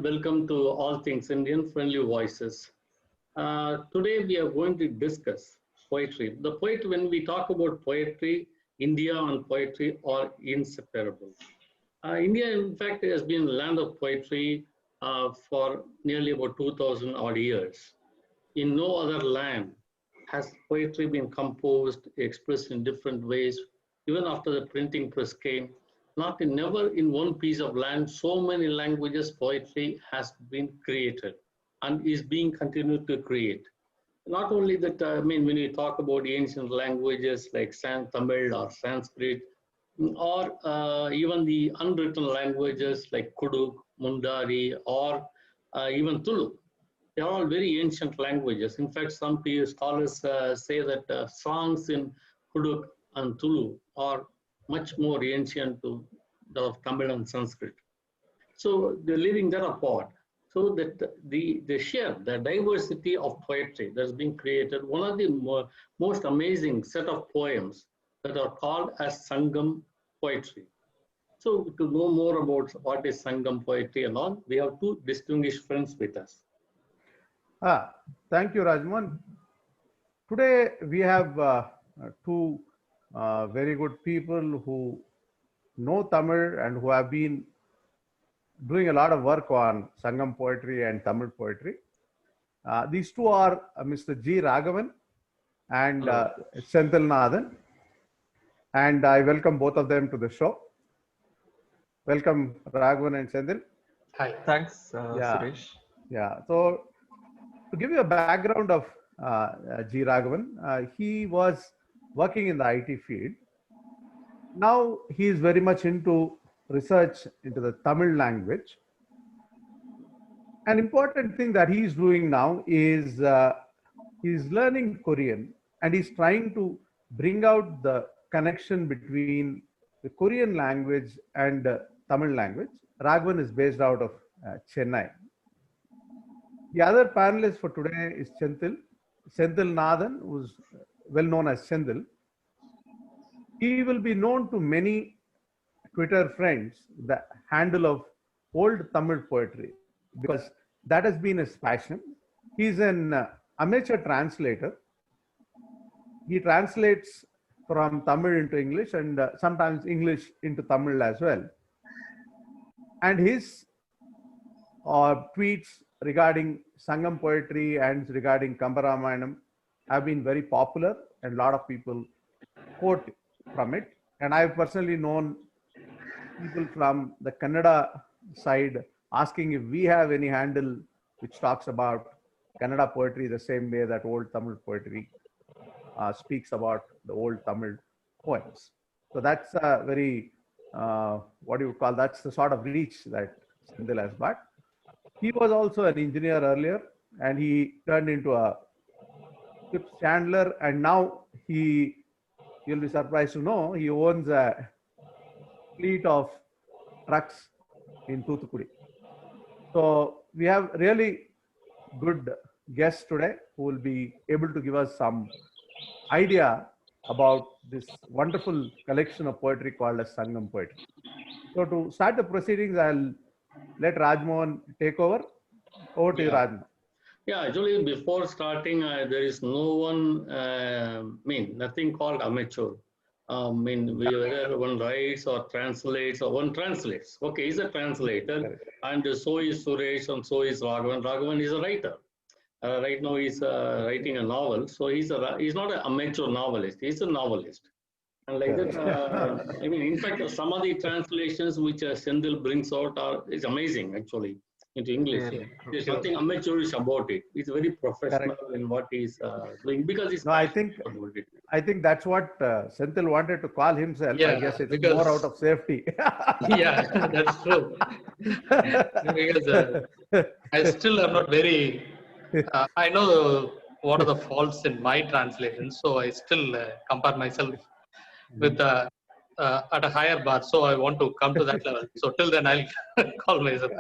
welcome to All Things Indian Friendly Voices. Today we are going to discuss poetry. When we talk about poetry, India and poetry are inseparable. India, in fact, has been land of poetry for nearly about 2,000 odd years. In no other land has poetry been composed, expressed in different ways, even after the printing press came. Never in one piece of land, so many languages poetry has been created and is being continued to create. Not only that, when you talk about ancient languages like Tamil or Sanskrit, or even the unwritten languages like Kudu, Mundari, or even Tulu. They are all very ancient languages. In fact, some scholars say that songs in Kudu and Tulu are much more ancient to the Tamil and Sanskrit. So they're leaving that apart. So that the diversity of poetry that's being created, one of the most amazing set of poems that are called as Sangam Poetry. So to know more about what is Sangam Poetry and all, we have two distinguished friends with us. Thank you, Rajmohan. Today we have two very good people who know Tamil and who have been doing a lot of work on Sangam poetry and Tamil poetry. These two are Mr. G. Ragavan and Chenthilnathan. And I welcome both of them to the show. Welcome, Ragavan and Chenthil. Hi, thanks, Suresh. Yeah, so to give you a background of G. Ragavan, he was working in the IT field. Now he is very much into research into the Tamil language. An important thing that he is doing now is he's learning Korean and he's trying to bring out the connection between the Korean language and Tamil language. Ragavan is based out of Chennai. The other panelist for today is Chenthilnathan, who's well known as Chenthil. He will be known to many Twitter friends, the handle of Old Tamil Poetry, because that has been his passion. He's an amateur translator. He translates from Tamil into English and sometimes English into Tamil as well. And his tweets regarding Sangam poetry and regarding Kambaramayana have been very popular and a lot of people quote from it. And I've personally known people from the Kannada side asking if we have any handle which talks about Kannada poetry the same way that Old Tamil poetry speaks about the old Tamil poems. So that's a very, what do you call, that's the sort of reach that Chenthil has got. He was also an engineer earlier and he turned into a ship chandler, and now you'll be surprised to know, he owns a fleet of trucks in Thoothukudi. So we have really good guests today who will be able to give us some idea about this wonderful collection of poetry called as Sangam Poetry. So to start the proceedings, I'll let Rajmohan take over. Over to you, Rajmohan. Yeah, actually, before starting, there is no one, nothing called amateur. Whether one writes or translates, or one translates. Okay, he's a translator, and so is Suresh, and so is Ragavan. Ragavan is a writer. Right now, he's writing a novel. So he's not an amateur novelist. He's a novelist. And like that, in fact, some of the translations which Chenthil brings out is amazing, actually, into English. There's nothing amateurish about it. It's very professional in what he's doing, because it's. No, I think that's what Chenthil wanted to call himself. Yeah, I guess it's more out of safety. Yeah, that's true. Because I still am not very. I know what are the faults in my translation, so I still compare myself with at a higher bar. So I want to come to that level. So till then, I'll call myself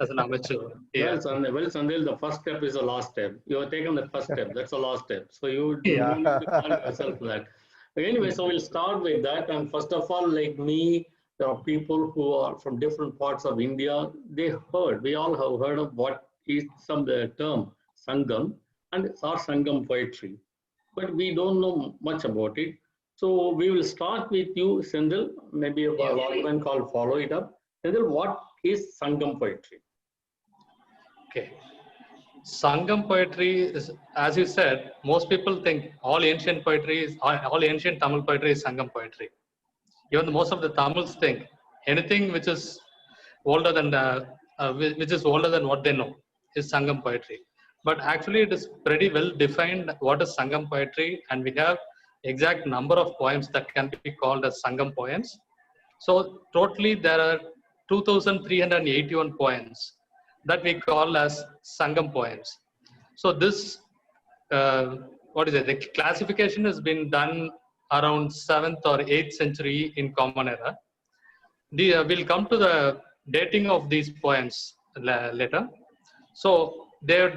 as an amateur. Yeah. Well, Sandil, the first step is the last step. You have taken the first step. That's the last step. So you don't need to call yourself that. Anyway, so we'll start with that. And first of all, like me, There are people who are from different parts of India. We all have heard of what is the term Sangam and or Sangam poetry, but we don't know much about it. So we will start with you, Senthil. Maybe a Yeah. Ragavan call follow it up. Senthil, what is Sangam poetry? Okay. Sangam poetry is, as you said, most people think all ancient poetry is, all ancient Tamil poetry is Sangam poetry. Even most of the Tamils think anything which is older than which is older than what they know is Sangam poetry. But actually, it is pretty well defined what is Sangam poetry, and we have exact number of poems that can be called as Sangam poems. So totally there are 2,381 poems that we call as Sangam poems. So this, what is it? The classification has been done around 7th or 8th century in Common Era. We'll come to the dating of these poems later. So they're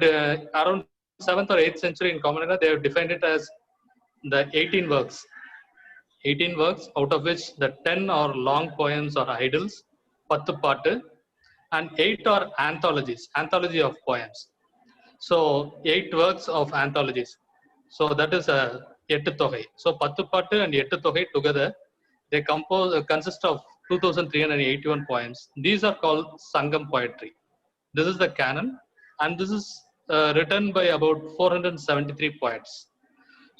around 7th or 8th century in Common Era, they have defined it as the 18 works. 18 works, out of which the 10 are long poems or idylls, 10 பாட்டு, and 8 are anthologies, anthology of poems. So 8 works of anthologies. So that is a எட்டு தொகை. So 10 பாட்டு and எட்டு தொகை together, they consist of 2,381 poems. These are called Sangam poetry. This is the canon, and this is written by about 473 poets.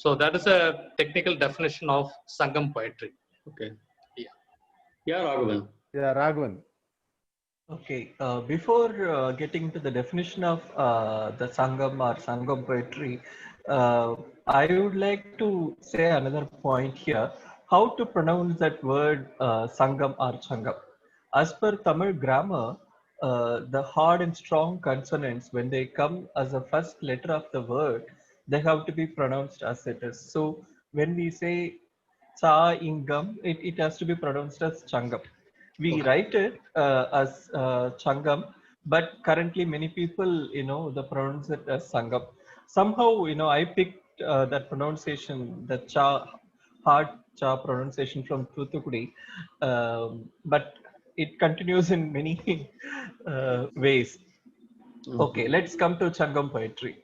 So that is a technical definition of Sangam poetry. Okay. Yeah. Yeah, Ragavan. Yeah, Raghavan. Okay, before getting to the definition of the Sangam or Sangam poetry, I would like to say another point here. How to pronounce that word Sangam or Changam? As per Tamil grammar, the hard and strong consonants, when they come as the first letter of the word, they have to be pronounced as it is. So when we say Cha Ingam, it has to be pronounced as Changam. We write it as Changam, but currently many people, they pronounce it as Sangam. Somehow, I picked that pronunciation, the Cha, hard Cha pronunciation from Thuthukudi, but it continues in many ways. Okay, let's come to Changam poetry.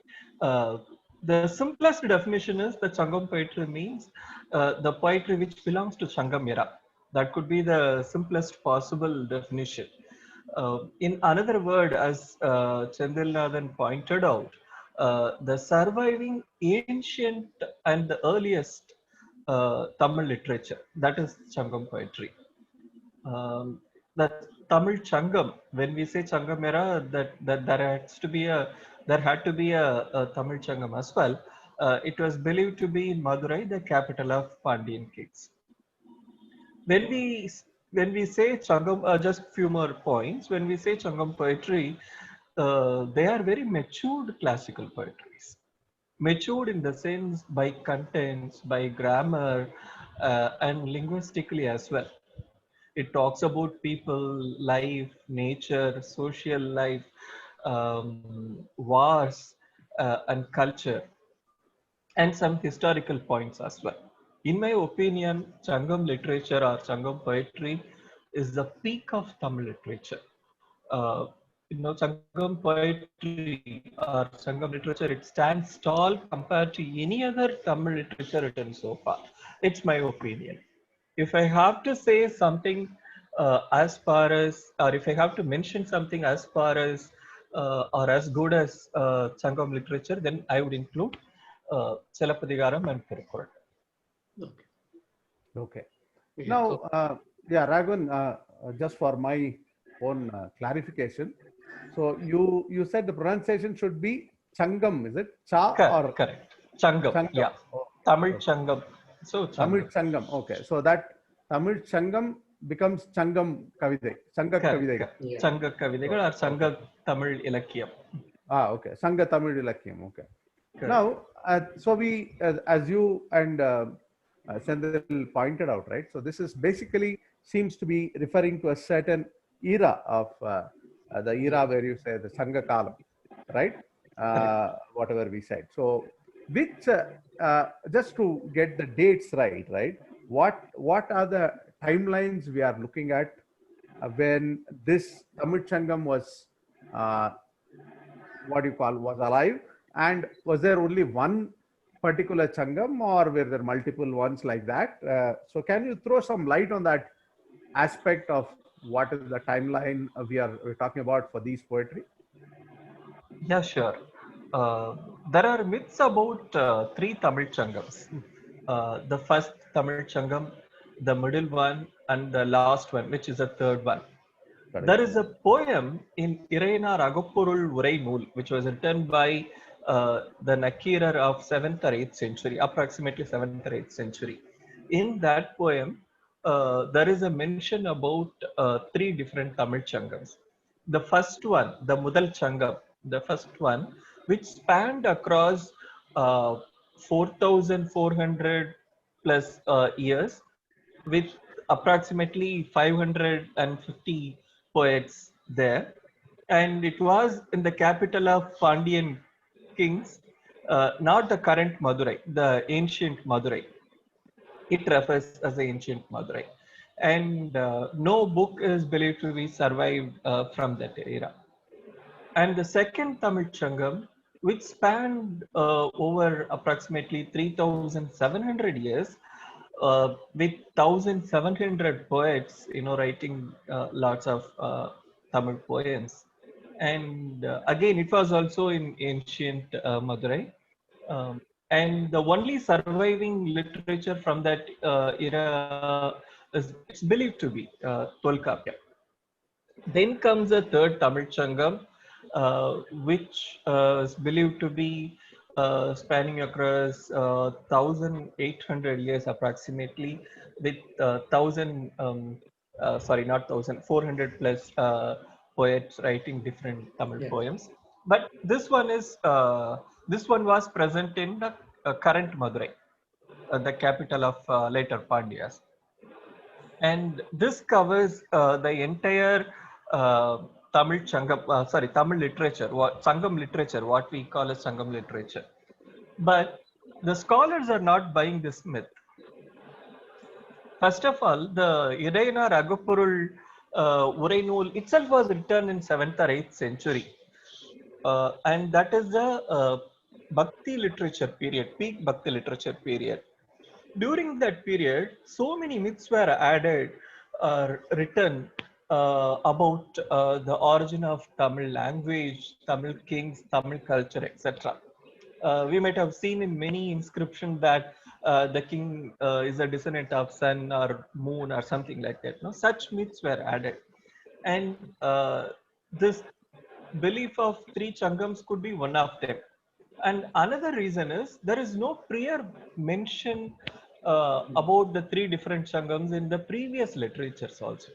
The simplest definition is that Changam poetry means the poetry which belongs to Changam era. That could be the simplest possible definition. In another word, as Chenthilnathan pointed out, the surviving ancient and the earliest Tamil literature, that is Changam poetry. The Tamil Changam, when we say Changam era, that there had to be a Tamil Changam as well. It was believed to be in Madurai, the capital of Pandyan kings. When we say Changam, just few more points. When we say Changam poetry, they are very matured classical poetries. Matured in the sense by contents, by grammar, and linguistically as well. It talks about people, life, nature, social life, wars, and culture, and some historical points as well. In my opinion, Changam literature or Changam poetry is the peak of Tamil literature. Changam poetry or Changam literature, it stands tall compared to any other Tamil literature written so far. It's my opinion. If I have to say something as far as, or if I have to mention something as far as or as good as Changam literature, then I would include Chelapadigaram and Thirukkural. Okay. Okay. Yeah. Now, yeah, Raghavan, just for my own clarification. So you said the pronunciation should be Changam, is it? Cha or Correct. Changam. Changam. Yeah. Oh, Tamil okay. Changam. So Tamil Changam. Changam. Okay. So that Tamil Changam becomes Changam Kavidai. Changa Kavidai. Yeah. Changa Kavidaigal or Changa Tamil Ilakkiyam. Ah, okay. Sangha Tamil Ilakkiyam. Okay. Correct. Now, so we, as you and Senthil pointed out, right? So this is basically seems to be referring to a certain era of the era where you say the Sangha Kalam, right? Whatever we said. So, which just to get the dates right? What are the timelines we are looking at when this Tamil Sangam was what you call was alive, and was there only one particular Changam or were there multiple ones like that? So can you throw some light on that aspect of what is the timeline we're talking about for these poetry? Yeah, sure. There are myths about three Tamil Changams. The first Tamil Changam, the middle one, and the last one, which is the third one. There Correct. is a poem in Irena Ragopurul Urai Nool, which was written by the Nakirar of 7th or 8th century, approximately 7th or 8th century. In that poem, there is a mention about three different Tamil Changams. The first one, the Mudal Changam, the first one, which spanned across 4,400 plus years, with approximately 550 poets there. And it was in the capital of Pandian kings, not the current Madurai, the ancient Madurai. It refers as the ancient Madurai. And no book is believed to be survived from that era. And the second Tamil Changam, which spanned over approximately 3,700 years, with 1,700 poets, writing lots of Tamil poems. And again, it was also in ancient Madurai. Um, and the only surviving literature from that era is it's believed to be Tolkapya. Then comes a third Tamil Changam, which is believed to be spanning across 1,800 years approximately, with 1,000, sorry, not 1,000, 400 plus poets writing different Tamil Yeah. poems. But this one was present in the current Madurai, the capital of later Pandyas. And this covers the entire Tamil Sangam, Tamil literature, Sangam literature, what we call as Sangam literature. But the scholars are not buying this myth. First of all, the Irena Ragupurul Urainul itself was written in 7th or 8th century. And that is the Bhakti literature period, peak Bhakti literature period. During that period, so many myths were added or written about the origin of Tamil language, Tamil kings, Tamil culture, etc. We might have seen in many inscriptions that the king is a descendant of sun or moon or something like that. No, such myths were added, and this belief of three Changams could be one of them. And another reason is there is no prior mention about the three different Changams in the previous literatures also.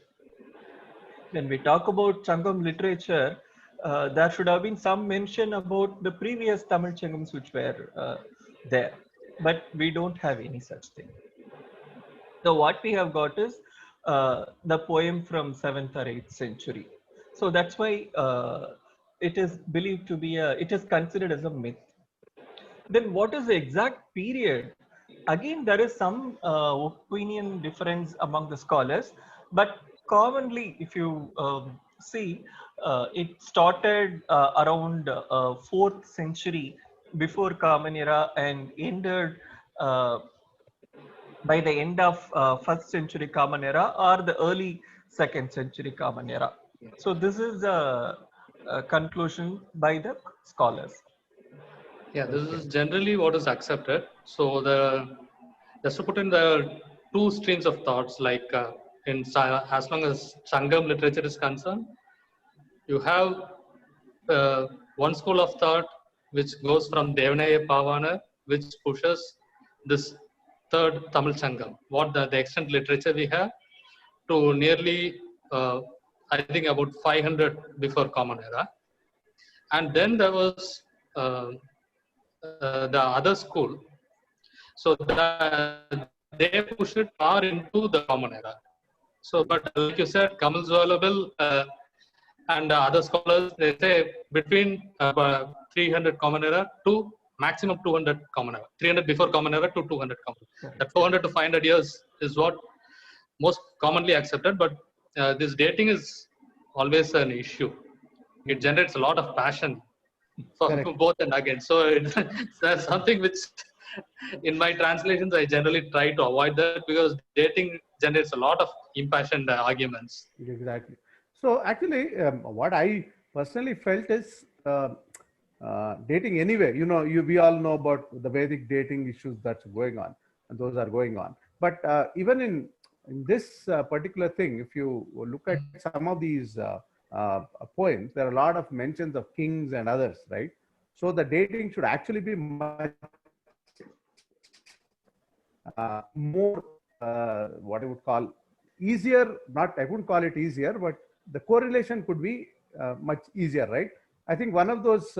When we talk about Changam literature, there should have been some mention about the previous Tamil Changams which were there, but we don't have any such thing. So what we have got is the poem from 7th or 8th century. So that's why it is believed to be it is considered as a myth. Then what is the exact period? Again, there is some opinion difference among the scholars, but commonly, if you see, it started around 4th century before Common Era and ended uh, by the end of 1st century Common Era or the early 2nd century Common Era. So this is a conclusion by the scholars. Yeah, this is generally what is accepted. So just to put in the two streams of thoughts, like as long as Sangam literature is concerned, you have one school of thought which goes from Devanaya Pavana, which pushes this third Tamil Sangam, what the extant literature we have, to nearly, I think, about 500 before Common Era. And then there was the other school. So they pushed it far into the Common Era. So, but like you said, Kamal Zwalabil and other scholars, they say between 300 Common Era to maximum 200 Common Era. 300 before Common Era to 200 Common Era. That 400 to 500 years is what most commonly accepted, but this dating is always an issue. It generates a lot of passion for Correct. both and against. So that's something which in my translations I generally try to avoid that, because dating generates a lot of impassioned arguments. Exactly. So actually, what I personally felt is dating anyway. We all know about the Vedic dating issues that's going on, and those are going on. But even in this particular thing, if you look at some of these poems, there are a lot of mentions of kings and others, right? So the dating should actually be much more what I would call easier. Not, I wouldn't call it easier, but the correlation could be much easier, right? I think one of those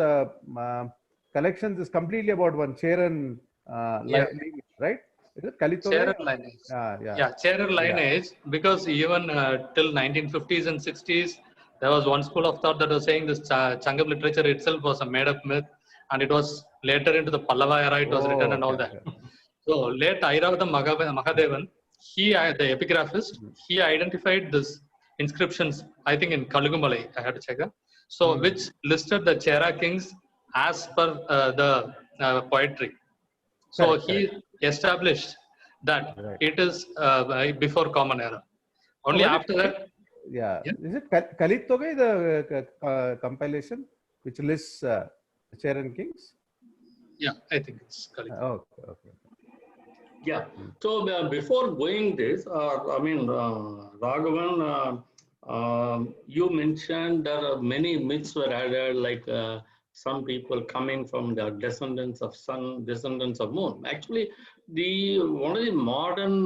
collections is completely about one Cheran Yeah. lineage, right? Is it Kalitoge? Cherer lineage. Yeah. Cherer lineage, because even till 1950s and 60s, there was one school of thought that was saying this Changam literature itself was a made-up myth, and it was later into the Pallava era it was written and all Okay, that. okay. So late Airavata Mahadevan, the epigraphist, he identified this inscriptions, I think in Kalugumalai, I had to check that. So which listed the Chera kings as per the poetry. So Correct, he established that Right. it is before Common Era. Only Was it after that, Yeah. Yeah. Is it Kalitoge, the compilation which lists Cheran kings? yeah, I think it's correct. Okay, okay. Yeah. So before going this, Ragavan, you mentioned there are many myths were added, like some people coming from the descendants of sun, descendants of moon. Actually, the one of the modern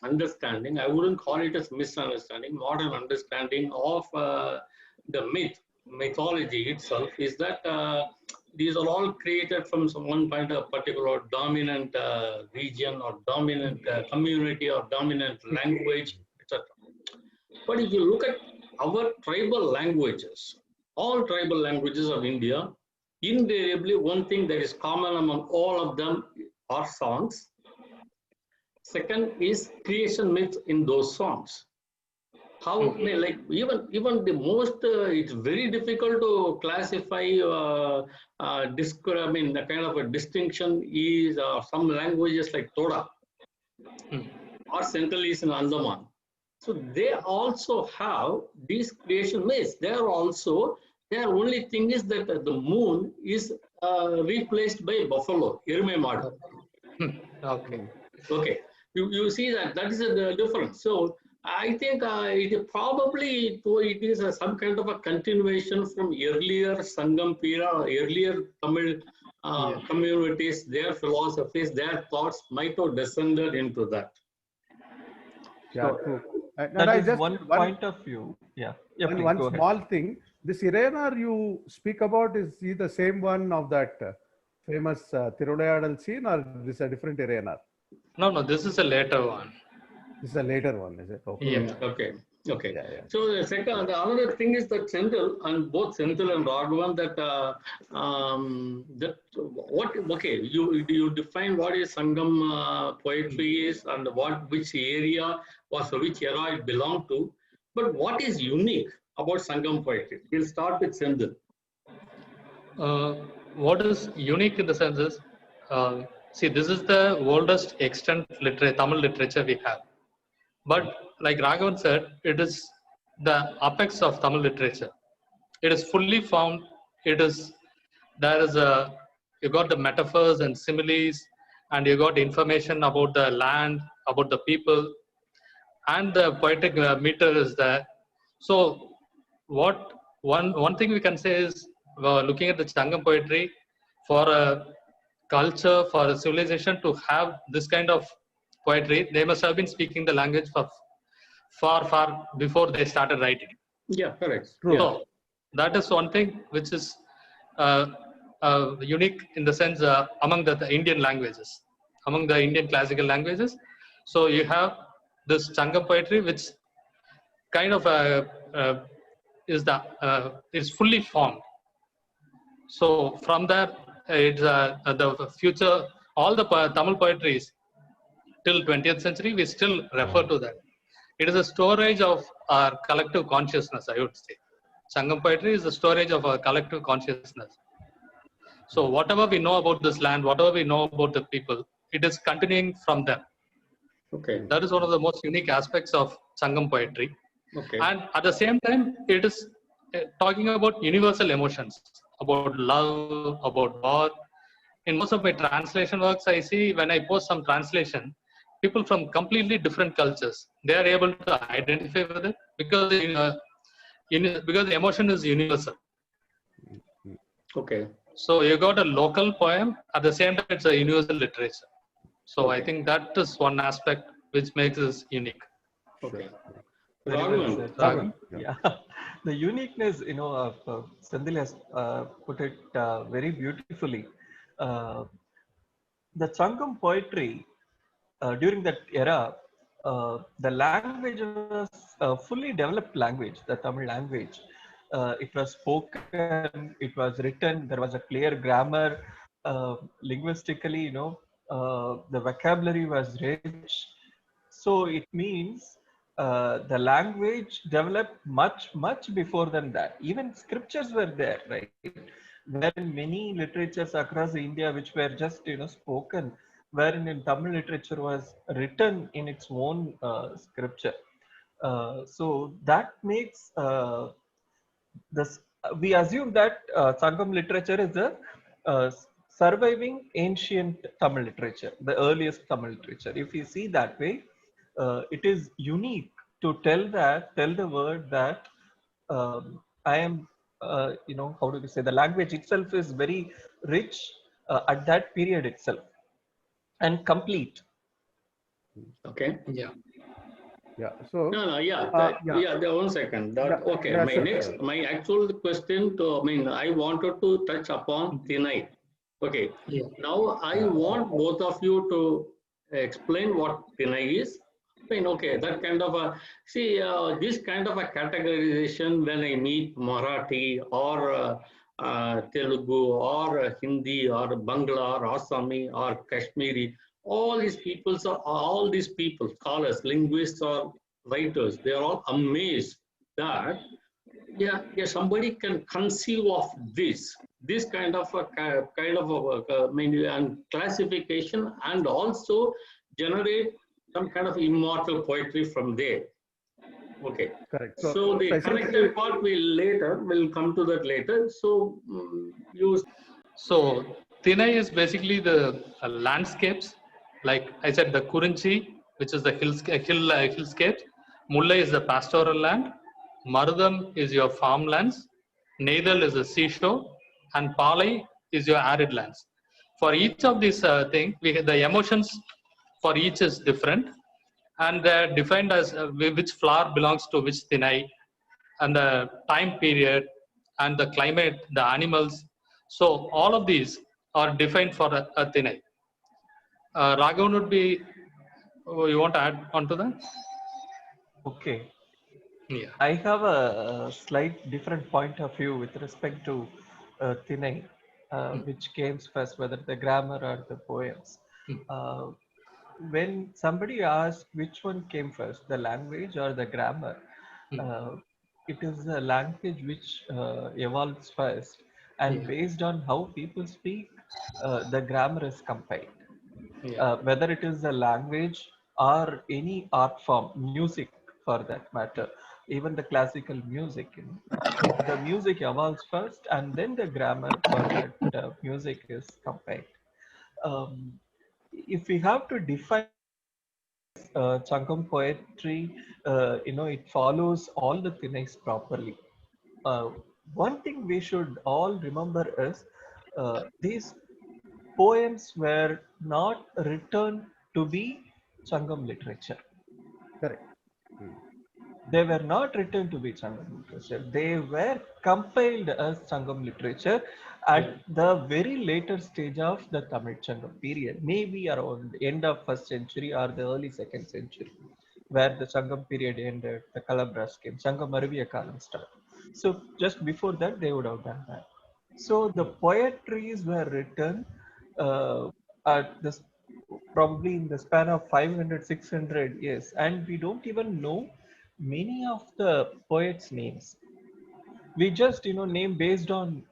understanding, I wouldn't call it as misunderstanding, modern understanding of the mythology itself is that these are all created from some one kind of particular dominant region or dominant community or dominant language, etc. But if you look at our tribal languages, all tribal languages of India, invariably one thing that is common among all of them are songs. Second is creation myths in those songs. How, like even the most, it's very difficult to classify, the kind of a distinction is some languages like Toda or Centralese and Andaman. So they also have these creation myths. Their only thing is that the moon is replaced by buffalo, Erume Madu. Okay. Okay, you see that is the difference. So I think it is some kind of a continuation from earlier Sangam Pira, earlier Tamil communities, their philosophies, their thoughts might have descended into that. Yeah, So, true. And That I is just one point of view. Yeah. Yeah, please one go ahead. small thing. This Irenar you speak about, is he the same one of that famous Tirudayadal scene, or this is a different Irenar? No, this is a later one. This is a later one, is it? Okay. Yeah. Okay. Yeah, yeah. So the another thing is that Senthil and both Senthil and Ragavan you define what is Sangam poetry is and which area which era it belonged to, but what is unique about Sangam poetry? We'll start with Senthil. What is unique in the sense is, see, this is the oldest extant Tamil literature we have. But like Raghavan said, it is the apex of Tamil literature. It is fully formed. You got the metaphors and similes, and you got information about the land, about the people, and the poetic meter is there. So one thing we can say is, looking at the Sangam poetry, for a culture, for a civilization to have this kind of poetry, they must have been speaking the language for far before they started writing. Yeah, correct. True. So that is one thing which is unique in the sense among the Indian languages, among the Indian classical languages. So you have this Sangam poetry, which kind of is fully formed. So from there, it's the future. All the Tamil poetries till 20th century, we still refer to that. It is a storage of our collective consciousness, I would say. Sangam poetry is the storage of our collective consciousness. So whatever we know about this land, whatever we know about the people, it is continuing from them. Okay. That is one of the most unique aspects of Sangam poetry. Okay. And at the same time, it is talking about universal emotions, about love, about war. In most of my translation works, I see when I post some translation, people from completely different cultures, they are able to identify with it because because the emotion is universal. Okay. So you got a local poem, at the same time it's a universal literature. So I Okay. think that is one aspect which makes this unique. Okay. Very well Ragavan. said. Ragavan, Yeah, the uniqueness, of Sandil has put it very beautifully. Uh, the Sangam poetry during that era, the language was a fully developed language, the Tamil language. It was spoken, it was written, there was a clear grammar. Linguistically, the vocabulary was rich. So it means the language developed much before than that. Even scriptures were there, right? Wherein many literatures across India which were just spoken, wherein in Tamil literature was written in its own scripture. So that makes this. We assume that Sangam literature is a surviving ancient Tamil literature, the earliest Tamil literature. If you see that way, it is unique to tell the word that I am, how do we say, the language itself is very rich at that period itself and complete. Okay. Yeah. yeah. So, No, no, yeah, yeah, yeah. 1 second. yeah, Okay. yeah, My sure, next, sure. my actual question to, I mean, I wanted to touch upon Tinai. Okay. Yeah. Now I want both of you to explain what Tinai is. I mean, okay, that kind of a, see, this kind of a categorization when I meet Marathi or Telugu or Hindi or Bangla or Assami or Kashmiri, all these people, scholars, linguists or writers, they are all amazed that yeah, somebody can conceive of this kind of a I mean, and classification, and also generate some kind of immortal poetry from there. Okay, Correct. so So the essentially, connected part will come to that later. So you So Tinai is basically the landscapes. Like I said, the Kurinchi, which is the hillscape. Mullai is the pastoral land. Marudam is your farmlands. Neidal is the seashore. And Palai is your arid lands. For each of these things, the emotions for each is different. And they're defined as which flower belongs to which Tinai, and the time period, and the climate, the animals. So all of these are defined for a Tinai. Raghavan would be, you want to add on to that? Okay. Yeah. I have a slight different point of view with respect to Tinai, Mm. which came first, whether the grammar or the poems. Mm. Uh, when somebody asks which one came first, the language or the grammar, Mm. uh, it is the language which evolves first, and Yeah. based on how people speak, the grammar is compiled. Yeah. Whether it is a language or any art form, music for that matter, even the classical music, the music evolves first, and then the grammar for that music is compiled. Um, if we have to define Changam poetry, it follows all the Tinais properly. Uh, One thing we should all remember is these poems were not written to be Sangam literature. correct. Hmm. They were not written to be Sangam literature. They were compiled as Sangam literature Yeah. at the very later stage of the Tamil Sangam period, maybe around the end of first century or the early second century, where the Sangam period ended, the Kalabras came, Sangam Arabiya Kalam started. So just before that, they would have done that. So the poetries were written uh, at this. probably in the span of 500, 600 years, and we don't even know many of the poets' names. We just name based on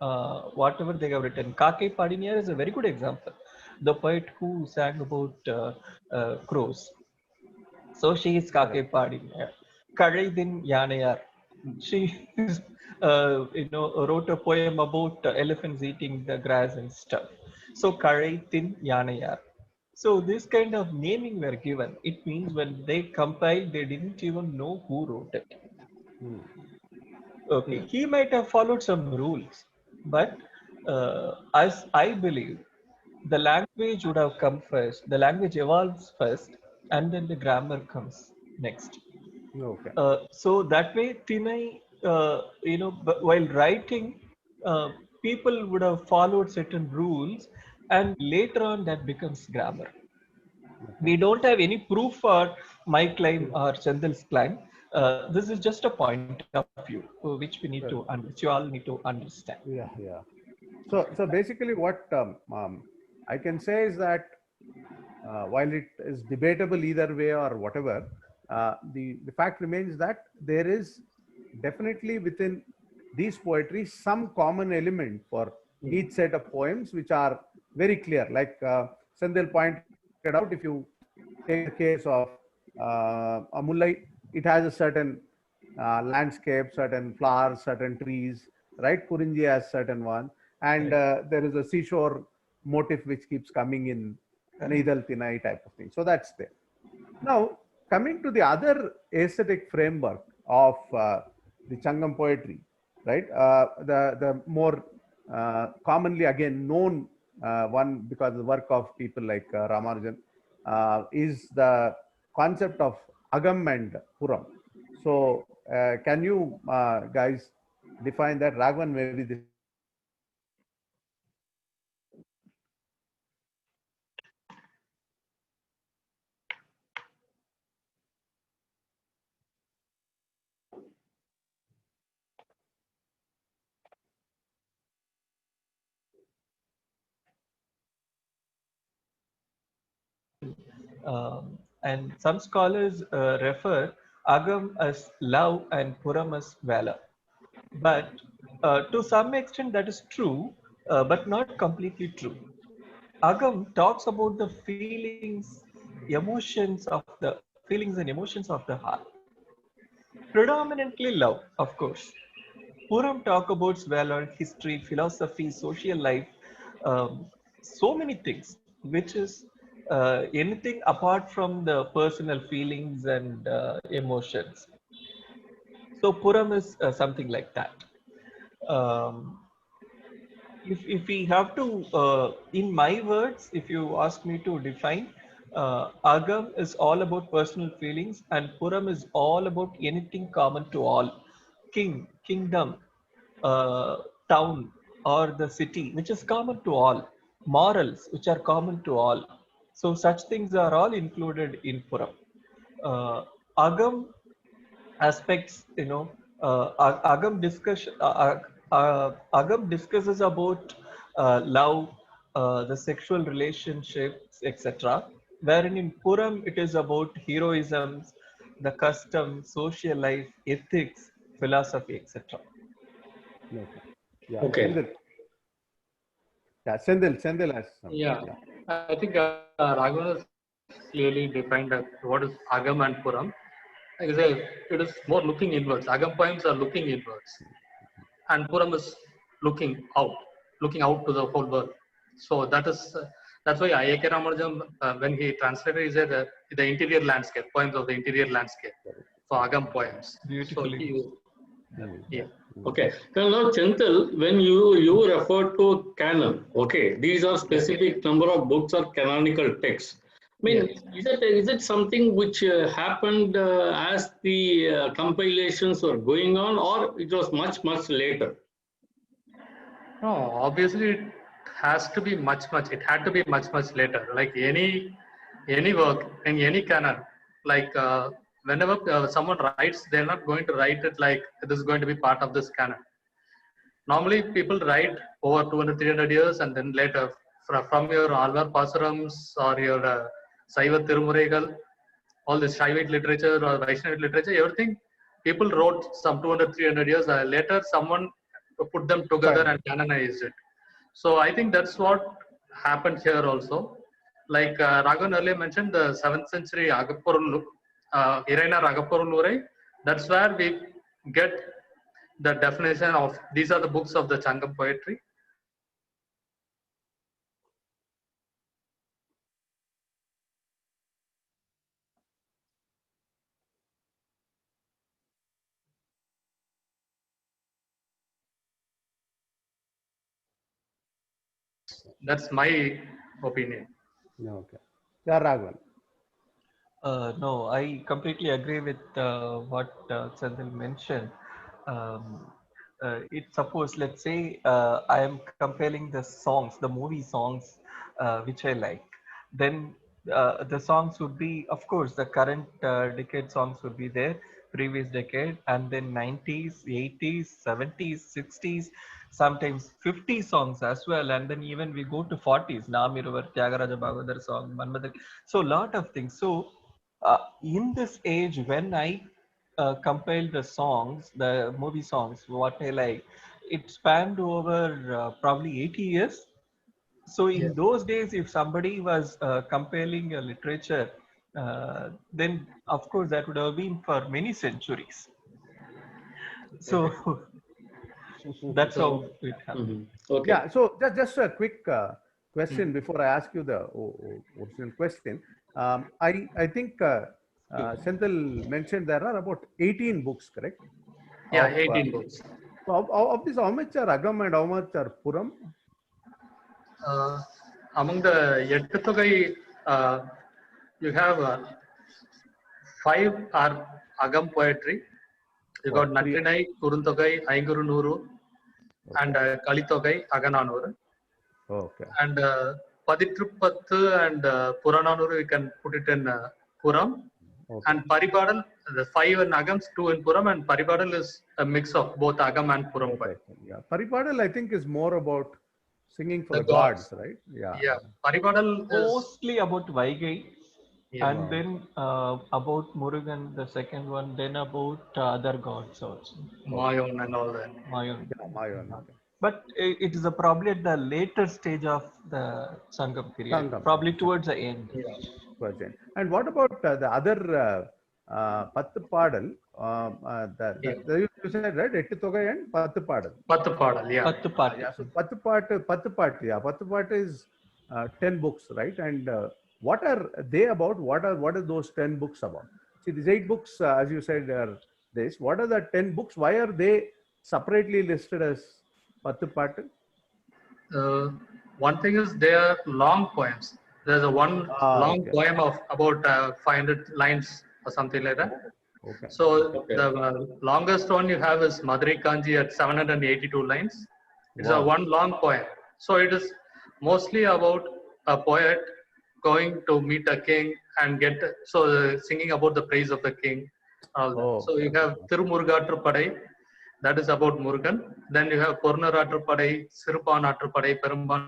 whatever they have written. Kake Padiniyar is a very good example, the poet who sang about crows. So she is Kake Correct. Padiniyar. Kadaidin Yanayar, she is, wrote a poem about elephants eating the grass and stuff. So Kadaidin Yanayar. So this kind of naming were given. It means when they compiled, they didn't even know who wrote it. Hmm. Okay, he might have followed some rules, but as I believe, the language would have come first. The language evolves first, and then the grammar comes next. Okay. So that way, Tinai, while writing, uh, people would have followed certain rules, and later on that becomes grammar. Okay. We don't have any proof for my claim or Chandal's claim. This is just a point of view, which Well, which you all need to understand. yeah, yeah. So basically, what I can say is that while it is debatable either way or whatever, the fact remains that there is definitely within these poetry some common element for each set of poems, which are very clear. Like Sandil pointed out, if you take the case of Amullai, it has a certain landscape, certain flowers, certain trees, right? Purinji has certain one, and Correct. there is a seashore motif which keeps coming in Correct. Neidal Tinai type of thing. So that's there. Now, coming to the other aesthetic framework of the Changam poetry, right? The more commonly again known one, because the work of people like Ramanujan, is the concept of Agam and Puram. So, can you guys define that? Ragavan, maybe this is for you. And some scholars refer Agam as love and Puram as valor. But to some extent, that is true, but not completely true. Agam talks about the feelings and emotions of the heart. Predominantly love, of course. Puram talk about valor, history, philosophy, social life, so many things, which is anything apart from the personal feelings and emotions. So Puram is something like that. Um, if we have to, in my words, if you ask me to define, Agam is all about personal feelings, and Puram is all about anything common to all. Kingdom, uh, town, or the city, which is common to all. Morals, which are common to all. So such things are all included in Puram. Agam aspects, Agam discusses about love, the sexual relationships, etc. Wherein in Puram it is about heroisms, the custom, social life, ethics, philosophy, etc. Okay. Yeah, Okay. Sendil. Yeah, Sendil has some. Yeah, Yeah. I think Raghavan has clearly defined what is Agam and Puram. Like I say, it is more looking inwards. Agam poems are looking inwards, and Puram is looking out, looking out to the whole world. So that's why I.A.K. Ramanujan, when he translated, he said the interior landscape, poems of the interior landscape for Agam poems. So Beautifully he, put. Hmm. yeah, Okay. Now, Chenthil, when you refer to canon, okay, these are yeah, specific number of books or canonical texts. I mean, yes. is it something which happened as the compilations were going on, or it was much later? No, obviously it has to be much. It had to be much later. Like any work in any canon, like whenever someone writes, they're not going to write it like this is going to be part of this canon. Normally, people write over 200, 300 years, and then later from your Alvar Pasurams or your Saiva Tirumuregal, all this Shaivite literature or Vaishnavite literature, everything people wrote some 200, 300 years later, someone put them together and canonized it. So I think that's what happened here also. Like Raghavan earlier mentioned, the 7th century Agapurul, Irena Ragapurulurai, that's where we get the definition of these are the books of the Sangam poetry. That's my opinion. Okay. Yeah, Raghavan. No, I completely agree with what Chenthil mentioned. Um, suppose, let's say, I am comparing the songs, the movie songs, which I like. Then the songs would be, of course, the current decade songs would be there, previous decade, and then 90s, 80s, 70s, 60s, sometimes 50 songs as well, and then even we go to 40s. Namiruvar, Tyagaraja Bhagadar song, Manmadar. So, lot of things. So, in this age, when I compiled the songs, the movie songs, what I like, it spanned over probably 80 years. So in Yes. those days, if somebody was compiling a literature, then of course that would have been for many centuries. So that's So, how it happened. Okay. Yeah, so just a quick question mm, before I ask you the original question. I think Senthil mentioned there are about 18 books, correct? yeah, Of 18 books. of this, how much are Agam and how much are Puram? Among the Yettutogai, you have 5 are Agam poetry. You Oh, got three. Natrinai, Kuruntogai, Ainguru Nuru, and Okay. Kalitogai, Agananuru. Okay. And Paditrupattu and Purananuru, you can put it in Puram. Okay. And Paripadal, the 5 in Agams, 2 in Puram, and Paripadal is a mix of both Agam and Puram Okay. poetry. Yeah. Paripadal, I think, is more about singing for The the gods, gods. right? Yeah. Yeah, Paripadal is, Mostly about Vaigai, yeah, and then about Murugan, the second one, then about other gods also. Okay. Mayon and all that. Mayan. Yeah, Mayan. Okay. But it is probably at the later stage of the Sangam period, Sangam. probably towards the end. Yeah. Question. And what about the other Pattu Padal? Yeah. You said, right? Ettu Togai and Pattu Padal. Pattu Padal, yeah. Pattu Patti. Yeah, so Pattu Pat, yeah, Pattu Pat is 10 books, right? And what are they about? What are those 10 books about? See, these 8 books, as you said, are this. What are the 10 books? Why are they separately listed as Pattu Pat? One thing is they are long poems. There's a one long Okay. poem of about 500 lines or something like that. Okay. So Okay. the longest one you have is Madurai Kanji at 782 lines. It's a Wow. one long poem. So it is mostly about a poet going to meet a king and singing about the praise of the king. All that. Oh, So you have Tirumurugatru Padai, that is about Murugan. Then you have Pornaratru Padai, Sirupanatru Padai, Perumban.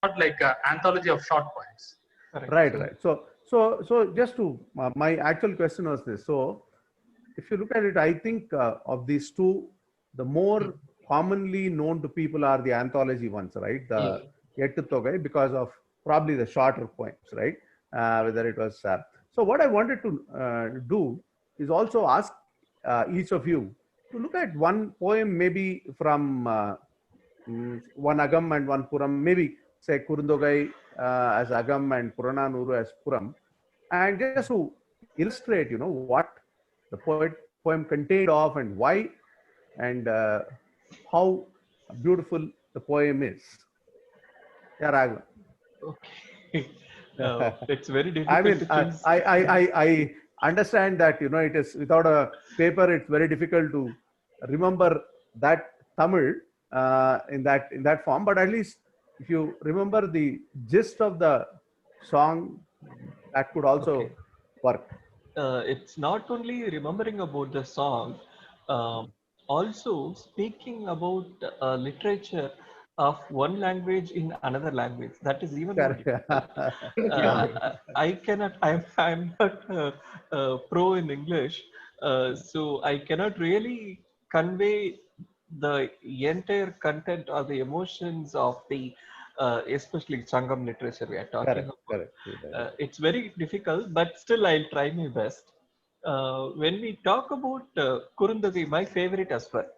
Not like an anthology of short poems. Correct. right. So just to my actual question was this. So if you look at it, I think of these two, the more commonly known to people are the anthology ones, right? The Ettu Togai, because of probably the shorter poems, right? Whether it was. So what I wanted to do is also ask each of you to look at one poem, maybe from one Agam and one Puram, maybe say Kurundogai as Agam and Purananuru as Puram, and just to illustrate, what the poem contained of and why and how beautiful the poem is. Yeah, Raghavan. Okay. It's very I difficult mean, to choose. I understand that it is without a paper. It's very difficult to remember that Tamil in that form. But at least if you remember the gist of the song that could also Okay. work. It's not only remembering about the song, also speaking about literature of one language in another language. That is even more Correct. difficult. Yeah. I cannot. I'm not pro in English, so I cannot really convey the entire content or the emotions of the especially Sangam literature we are talking Correct. about. Correct. It's very difficult, but still I'll try my best. When we talk about Kurundagai, my favorite as well.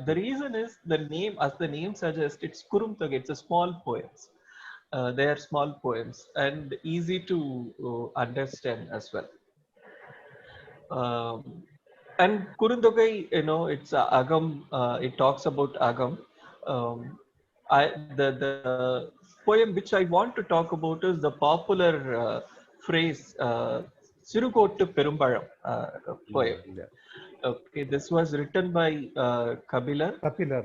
The reason is the name, as the name suggests, it's Kurumtagai. It's a small poems. They are small poems and easy to understand as well. Um, and Kurundogai, it's Agam. It talks about Agam. Um, the poem which I want to talk about is the popular phrase "Sirukottu Perumpalam" poem. Yeah. Okay, this was written by Kabilar. Popular.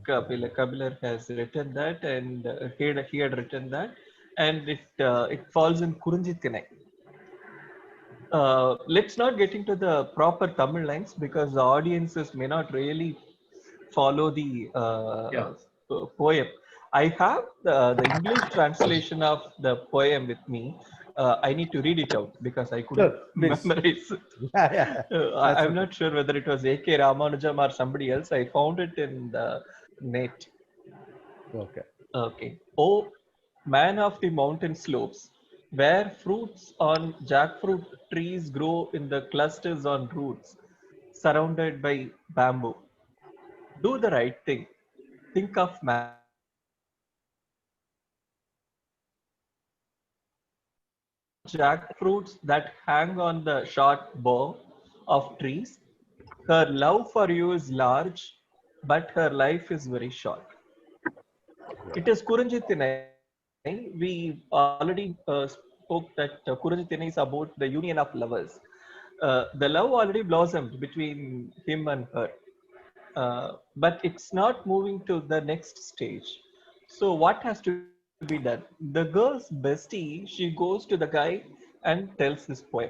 Yeah. Kabilar has written that, and he had written that, and it falls in Kurunjithinai. Let's not get into the proper Tamil lines because the audiences may not really follow the Yeah. poem. I have the English translation of the poem with me. I need to read it out because I couldn't Sure. Please. memorize it. Yeah. Yeah. That's I'm okay. not sure whether it was A.K. Ramanujam or somebody else. I found it in the net. Okay. Okay. Oh, man of the mountain slopes, where fruits on jackfruit trees grow in the clusters on roots, surrounded by bamboo. Do the right thing. Think of man. Eat jackfruits that hang on the short bough of trees. Her love for you is large, but her life is very short. It is Kurunjithinai. We already spoke that Kurunjithinai is about the union of lovers. The love already blossomed between him and her, but it's not moving to the next stage. So what has to be done? The girl's bestie, she goes to the guy and tells this poem.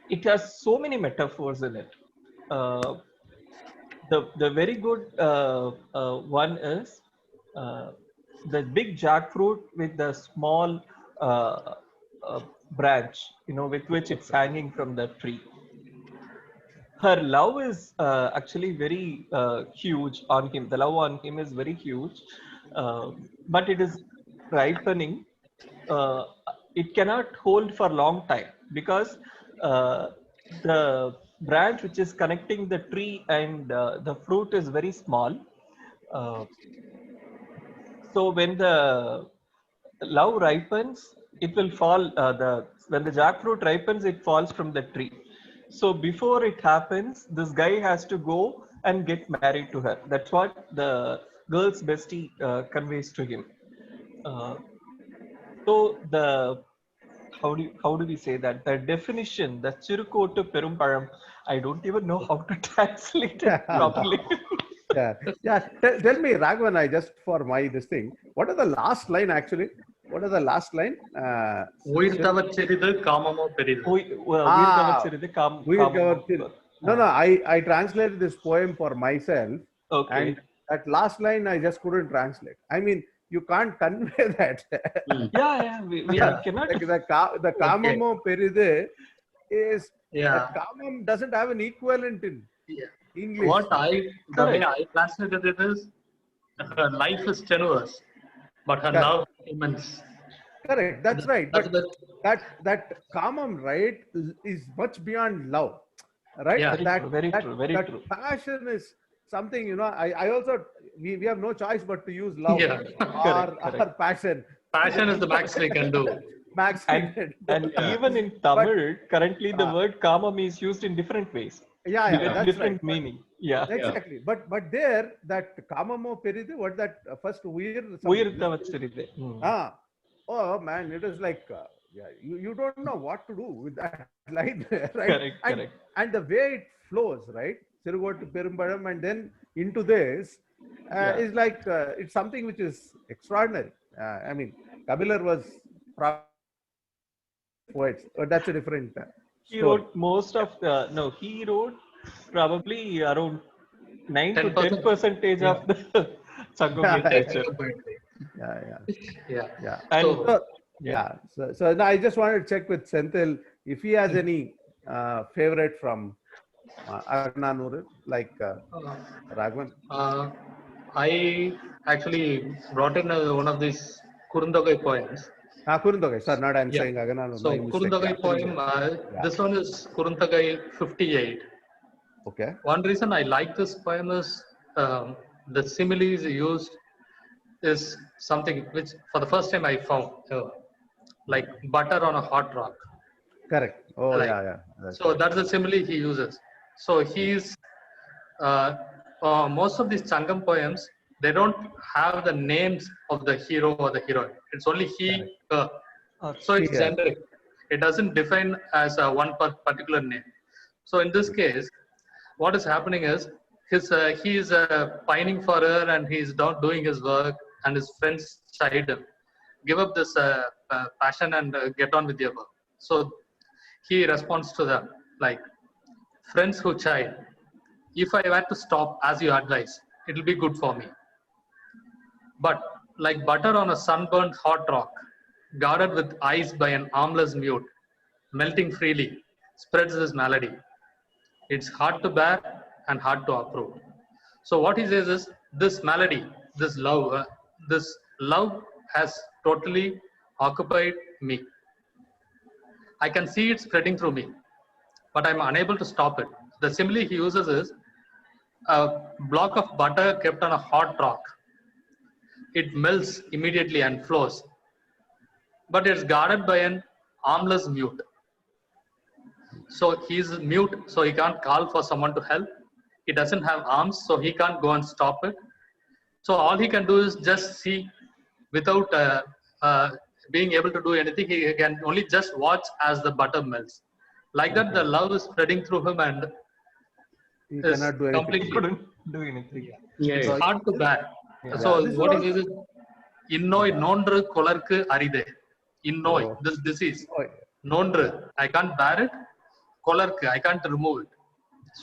It has so many metaphors in it. Uh, the very good one is uh, the big jackfruit with the small uh, branch, with which it's hanging from the tree. Her love is actually very huge on him. The love on him is very huge, but it is ripening. Uh, it cannot hold for long time because uh, the branch which is connecting the tree and the fruit is very small. Uh, so when the love ripens, it will fall. The When the jackfruit ripens, it falls from the tree. So before it happens, this guy has to go and get married to her. That's what the girl's bestie conveys to him. Uh, so the how do we say that? The definition, the Chirukottu Perumpalam, I don't even know how to translate it properly. Yeah. Yeah. Tell me, Ragavan, I just for my this thing, what are the last line actually? What are the last line? உயிர்த்தவச்சிறிது காமமோ பெரிது. உயிர் Ah, தவச்சிறிது Weird காமமோ. Gavarthil. No, no, I translated this poem for myself, Okay. and that last line I just couldn't translate. I mean, you can't convey that. Yeah, we Yeah. cannot. Like the Okay. Kamamo Peride is Yeah. that Kamam doesn't have an equivalent in Yeah. English. The way Correct. I translated it is, her life is tenuous, but her Correct. love immense. Correct. That's right. That's But the that Kamam, right, is much beyond love, right? Yeah. Very true, very That true. passion is something, I also we have no choice but to use love Yeah. or Correct. passion. Passion is the max we can do. Max we can do. And Yeah. even in But Tamil, currently the uh, word kamam is used in different ways yeah, with Yeah. that's right. different meaning. Yeah. Yeah. Exactly. But there that Kamamo Peridu, what that first weird something. உயிர் தவச்சிறிது. Ah, oh man, it is like you don't know what to do with that line, right? Correct, And correct. and the way it flows, right? Sirugot to Perumbadam and then into this Yeah. is like it's something which is extraordinary. I mean, Kabilar was poets, but that's a different He story. wrote most of no, he wrote probably around 9 to 10 10%. percentage Yeah. of the Sangam Yeah, literature. Poetry. yeah, yeah, Yeah. yeah. And So So, yeah, yeah. So now I just wanted to check with Senthil if he has any favorite from Agnanur, like uh, Raghavan. uh, I actually brought in one of these Kurundagai poems. Kurundogai. Sorry, not I'm Yeah. saying Agnanur. So My mistake. Yeah, Kurundagai poem, Kurundogai. Yeah. this one is Kurundagai 58. Okay. One reason I like this poem is the similes used is something which for the first time I found, like butter on a hot rock. Correct. Oh, Like, yeah, yeah. That's so correct. that's the simile he uses. So he's uh, most of these Sangam poems, they don't have the names of the hero or the heroine. It's only he, Correct. her. or So it's Here. generic. It doesn't define as one particular name. So in this case, what is happening is he is pining for her and he's not doing his work, and his friends chide him, give up this passion and get on with your work. So he responds to them like, friends who chide, if I were to stop as you advise, it will be good for me. But like butter on a sunburnt hot rock, guarded with ice by an armless mute, melting freely, spreads this malady. It's hard to bear and hard to approve. So what he says is this malady, this love has totally occupied me. I can see it spreading through me, but I'm unable to stop it. The simile he uses is a block of butter kept on a hot rock. It melts immediately and flows, but it's guarded by an armless mute. So he's mute, so he can't call for someone to help. He doesn't have arms, so he can't go and stop it. So all he can do is just see without being able to do anything. He can only just watch as the butter melts. Like that, the love is spreading through him and He is cannot do anything. he completely. couldn't do anything. Yeah, It's yeah. hard to bear. Yeah. So This is what he also. says is, innoi nondru kolarku aride. Innoi, Oh, this disease. oh, Nondru, I can't bear it. Kolarku, I can't remove it.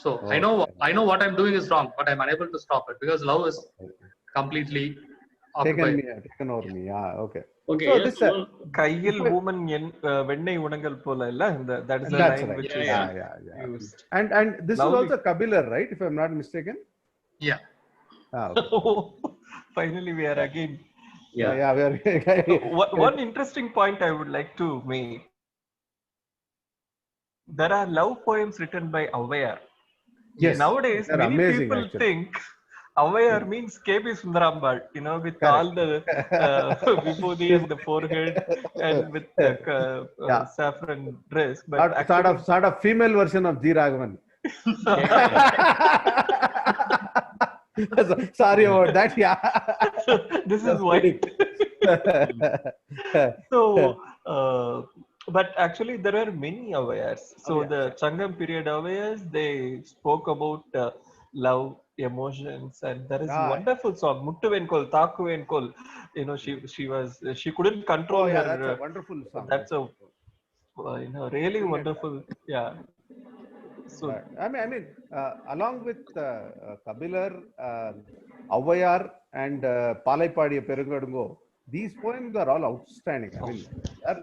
So I know what I'm doing is wrong, but I'm unable to stop it because love is completely occupied. taken over me. Yeah, okay. Okay, So yes, this, one, கையில் human வெண்ணெய் உணங்கள் போல இல்ல that is the that's line right. which Yeah, is Yeah. used. And this is Lovely. also Kabilar, right? If I'm not mistaken. Yeah. Okay. Finally we are again. yeah. Yeah, we are. One interesting point I would like to make. There are love poems written by Avayar. Yes, Nowadays, they're many amazing, people actually. think Avayar means KB Sundarambal, with Correct. all the vibhuti in the forehead and with the Yeah. saffron dress. But actually, sort of female version of G. Ragavan. Sorry about that. Yeah. this is Just white. kidding. So, but actually, there are many Avayars. So, the Sangam period Avayars, they spoke about love, emotions, and there is wonderful song, Muttuvenkol, Thakuvenkol. She couldn't control her. That's a wonderful song. That's a really wonderful. Yeah. So, I mean, along with Kabilar, Avayar, and Palaipadiya Perugadungo, these poems are all outstanding. I mean,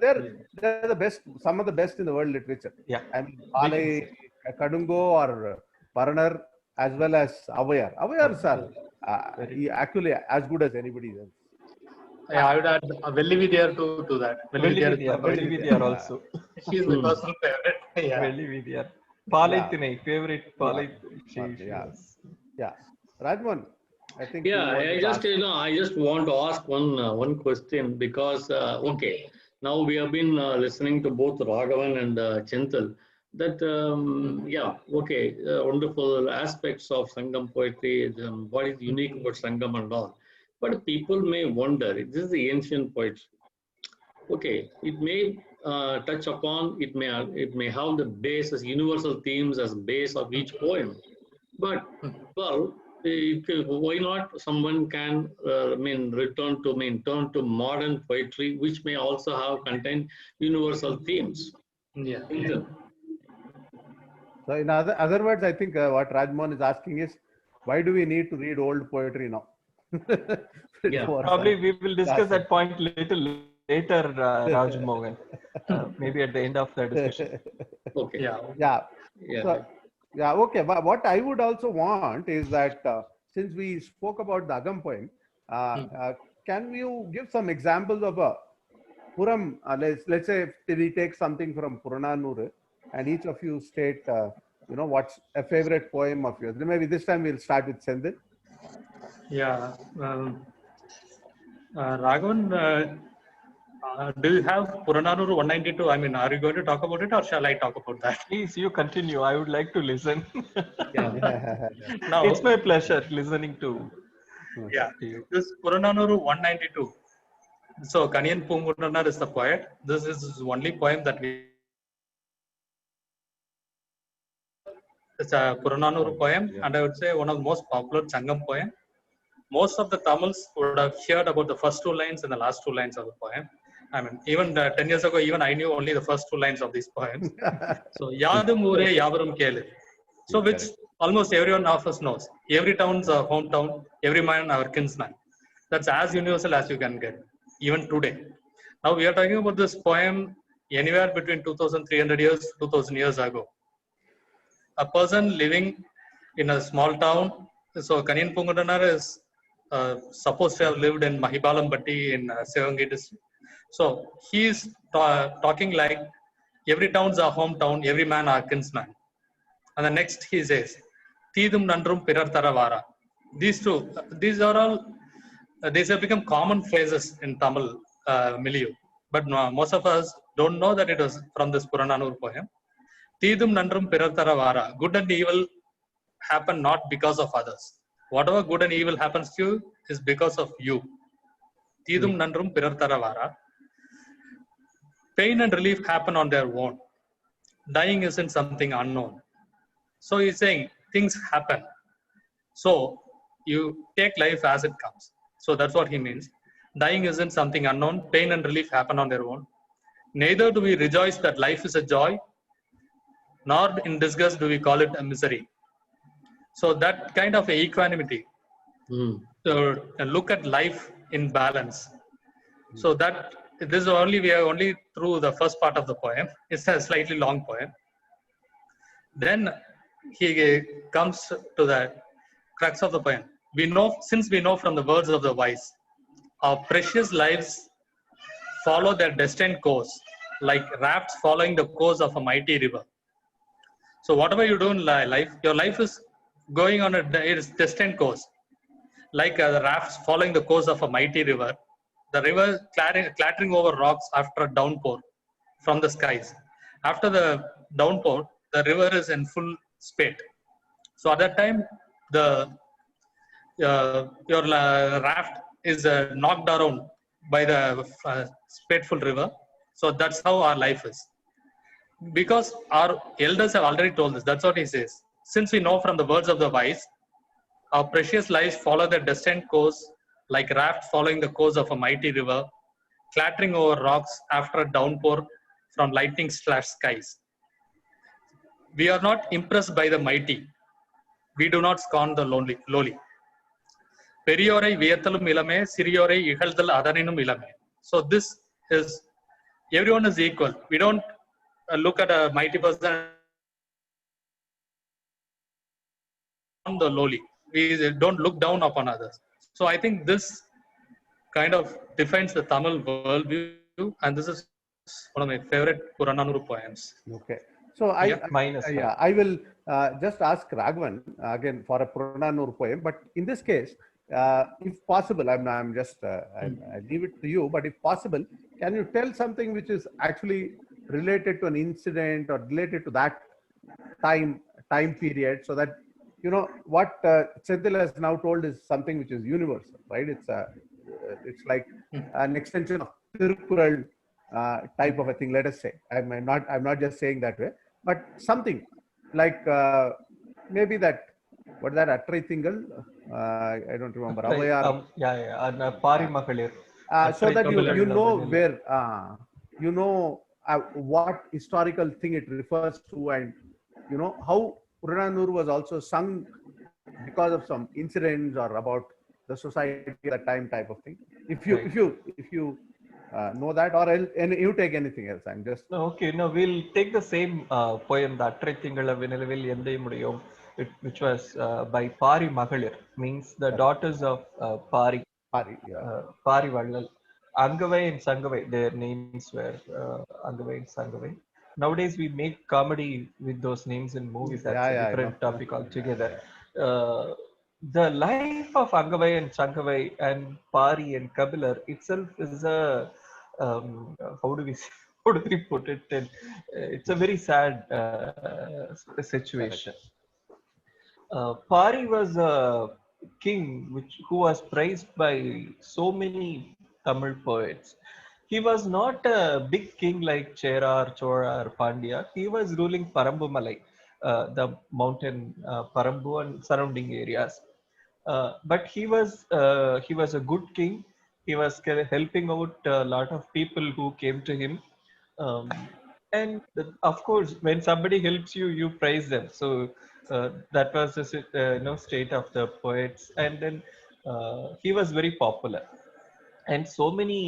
they're the best, some of the best in the world literature. yeah. I mean, Palai, Kadungo, or Paranar, as well as Avayar. Avayars are actually as good as anybody else. Yeah, I would add Vellividiyar to that. Vellividiyar also. She's my personal favorite. Yeah. Vellividiyar. Palaithinai, favorite Palaithinai. Yeah. Rajmohan, I think. Yeah, I just want to ask one question because okay, now we have been listening to both Ragavan and Chenthil. That wonderful aspects of Sangam poetry, what is unique about Sangam and all. But people may wonder, this is the ancient poetry. Okay, it may touch upon, it may have the base as universal themes as base of each poem. But well, why not someone can, turn to modern poetry, which may also have contain universal themes. Yeah. So in other words, I think what Rajmohan is asking is, why do we need to read old poetry now? Yeah. Probably we will discuss Classic. that point little later, Rajmohan. Maybe at the end of the discussion. Okay. Yeah. Yeah. Yeah. So, yeah, okay. But what I would also want is that since we spoke about the Agam poem, can you give some examples of a Puram? Let's say if we take something from Purananuru, and each of you state, what's a favorite poem of yours. Maybe this time we'll start with Senthil. Yeah. Raghavan, do you have Purananuru 192? I mean, are you going to talk about it or shall I talk about that? Please, you continue. I would like to listen. Yeah. Now, It's my pleasure listening to yeah, you. this Purananuru 192. So, Kaniyan Pungunanar is the poet. This is the only poem that we. It's a Purananuru poem, and I would say one of the most popular Sangam poem. Most of the Tamils would have heard about the first two lines and the last two lines of the poem. I mean, even 10 years ago, even I knew only the first two lines of these poems. So, Yadum Ure Yavarum Kele. So, which almost everyone of us knows. Every town's a hometown, every man our kinsman. That's as universal as you can get, even today. Now, we are talking about this poem anywhere between 2300 years, 2000 years ago. A person living in a small town. So, Kaniyan Pungudanar is supposed to have lived in Mahibalambatti in Sivangai district. So, he is talking like every town's our hometown, every man our kinsman. And the next he says, Teedum Nandrum Pirar Taravara. These are all, these have become common phrases in Tamil milieu. But no, most of us don't know that it was from this Purananur poem. Teedum Nandrum Pirar Taravara. Good and evil happen not because of others. Whatever good and evil happens to you is because of you. Teedum Nandrum Pirar Taravara. Pain and relief happen on their own. Dying isn't something unknown. So he's saying things happen. So you take life as it comes. So that's what he means. Dying isn't something unknown. Pain and relief happen on their own. Neither do we rejoice that life is a joy, nor in disgust do we call it a misery. So that kind of equanimity, to look at life in balance. So that this is only, we are only through the first part of the poem. It's a slightly long poem. Then he comes to the crux of the poem. Since we know from the words of the wise, our precious lives follow their destined course, like rafts following the course of a mighty river. So whatever you do in life, your life is going on its destined course, like the rafts following the course of a mighty river. The river clattering over rocks after a downpour from the skies. After the downpour, the river is in full spate. So at that time, your raft is knocked around by the spateful river. So that's how our life is. Because our elders have already told us, that's what he says. Since we know from the words of the wise, our precious lives follow their destined course, like raft following the course of a mighty river, clattering over rocks after a downpour from lightning slash skies. We are not impressed by the mighty. We do not scorn the lowly. பெரியோரை வியத்தலும் இளமே சிறியோரை இகழ்தல் அதனினும் இளமே. So this is, everyone is equal. We don't look at a mighty person on the lowly. We don't look down upon others. So I think this kind of defines the Tamil worldview, and this is one of my favorite Purananuru poems. Okay. So I will just ask Ragavan again for a Purananur poem, but in this case, if possible, I'm just I leave it to you. But if possible, can you tell something which is actually related to an incident or related to that time period, so that what Chenthil has now told is something which is universal, right? It's like an extension of Tirukkural type of a thing. Let us say, I'm not just saying that way, but something like maybe that what that Attrai Thingal? I don't remember. Avayar. And Pari Magalir. So that you know Attrai where you know what historical thing it refers to, and you know how Purananur was also sung because of some incidents or about the society at that time type of thing. If you know that, or else, and you take anything else. I'm just Okay. No, we'll take the same poem, the Attrai Thingala Vinilivil Endai Mudiyum, which was by Pari Magalir, means the daughters of Pari. Pari, yeah. Pari Vallal. Angavai and Sangavai, their names were Angavai and Sangavai. Nowadays, we make comedy with those names in movies. That's a I different know. topic altogether. The life of Angavai and Sangavai and Pari and Kabilar itself is a how do we how do we put it? And, it's a very sad situation. Pari was a king who was praised by so many Tamil poets. He was not a big king like Chera or Chola or Pandya. He was ruling Parambumalai, the mountain Parambu and surrounding areas. But he was a good king. He was helping out a lot of people who came to him. Um, and of course, when somebody helps you, you praise them. So that was the state of the poets. And then he was very popular, and so many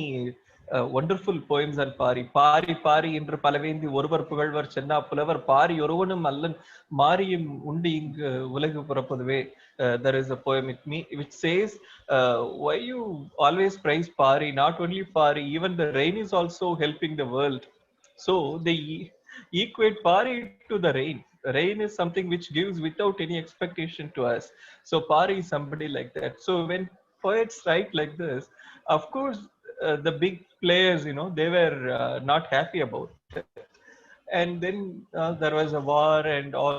wonderful poems on Pari. Pari Pari என்று பலவேந்தி ஒருவர் புகழ்வர் சென்னா புலவர் பாரி ஒருவனும் அல்லன் மாரியும் உண்டு இங்கு உலகு பிறப்பதுவே. There is a poem which says, why you always praise Pari? Not only Pari, even the rain is also helping the world. So they equate Pari to the rain. Rain is something which gives without any expectation to us. So Pari is somebody like that. So when poets write like this, of course, the big players, they were not happy about it. And then there was a war, and all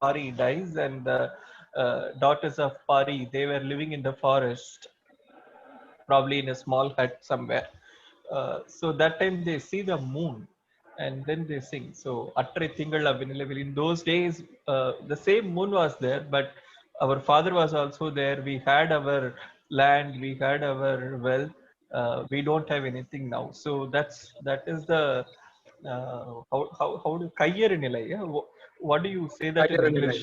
Pari dies, and the daughters of Pari, they were living in the forest, probably in a small hut somewhere. So that time they see the moon, and then they sing. So Attrai Thingala Vinilivil. In those days, the same moon was there, but our father was also there. We had our land, we had our wealth. We don't have anything now. So that is the how do Kayyar Nilai? Yeah? What do you say that in English?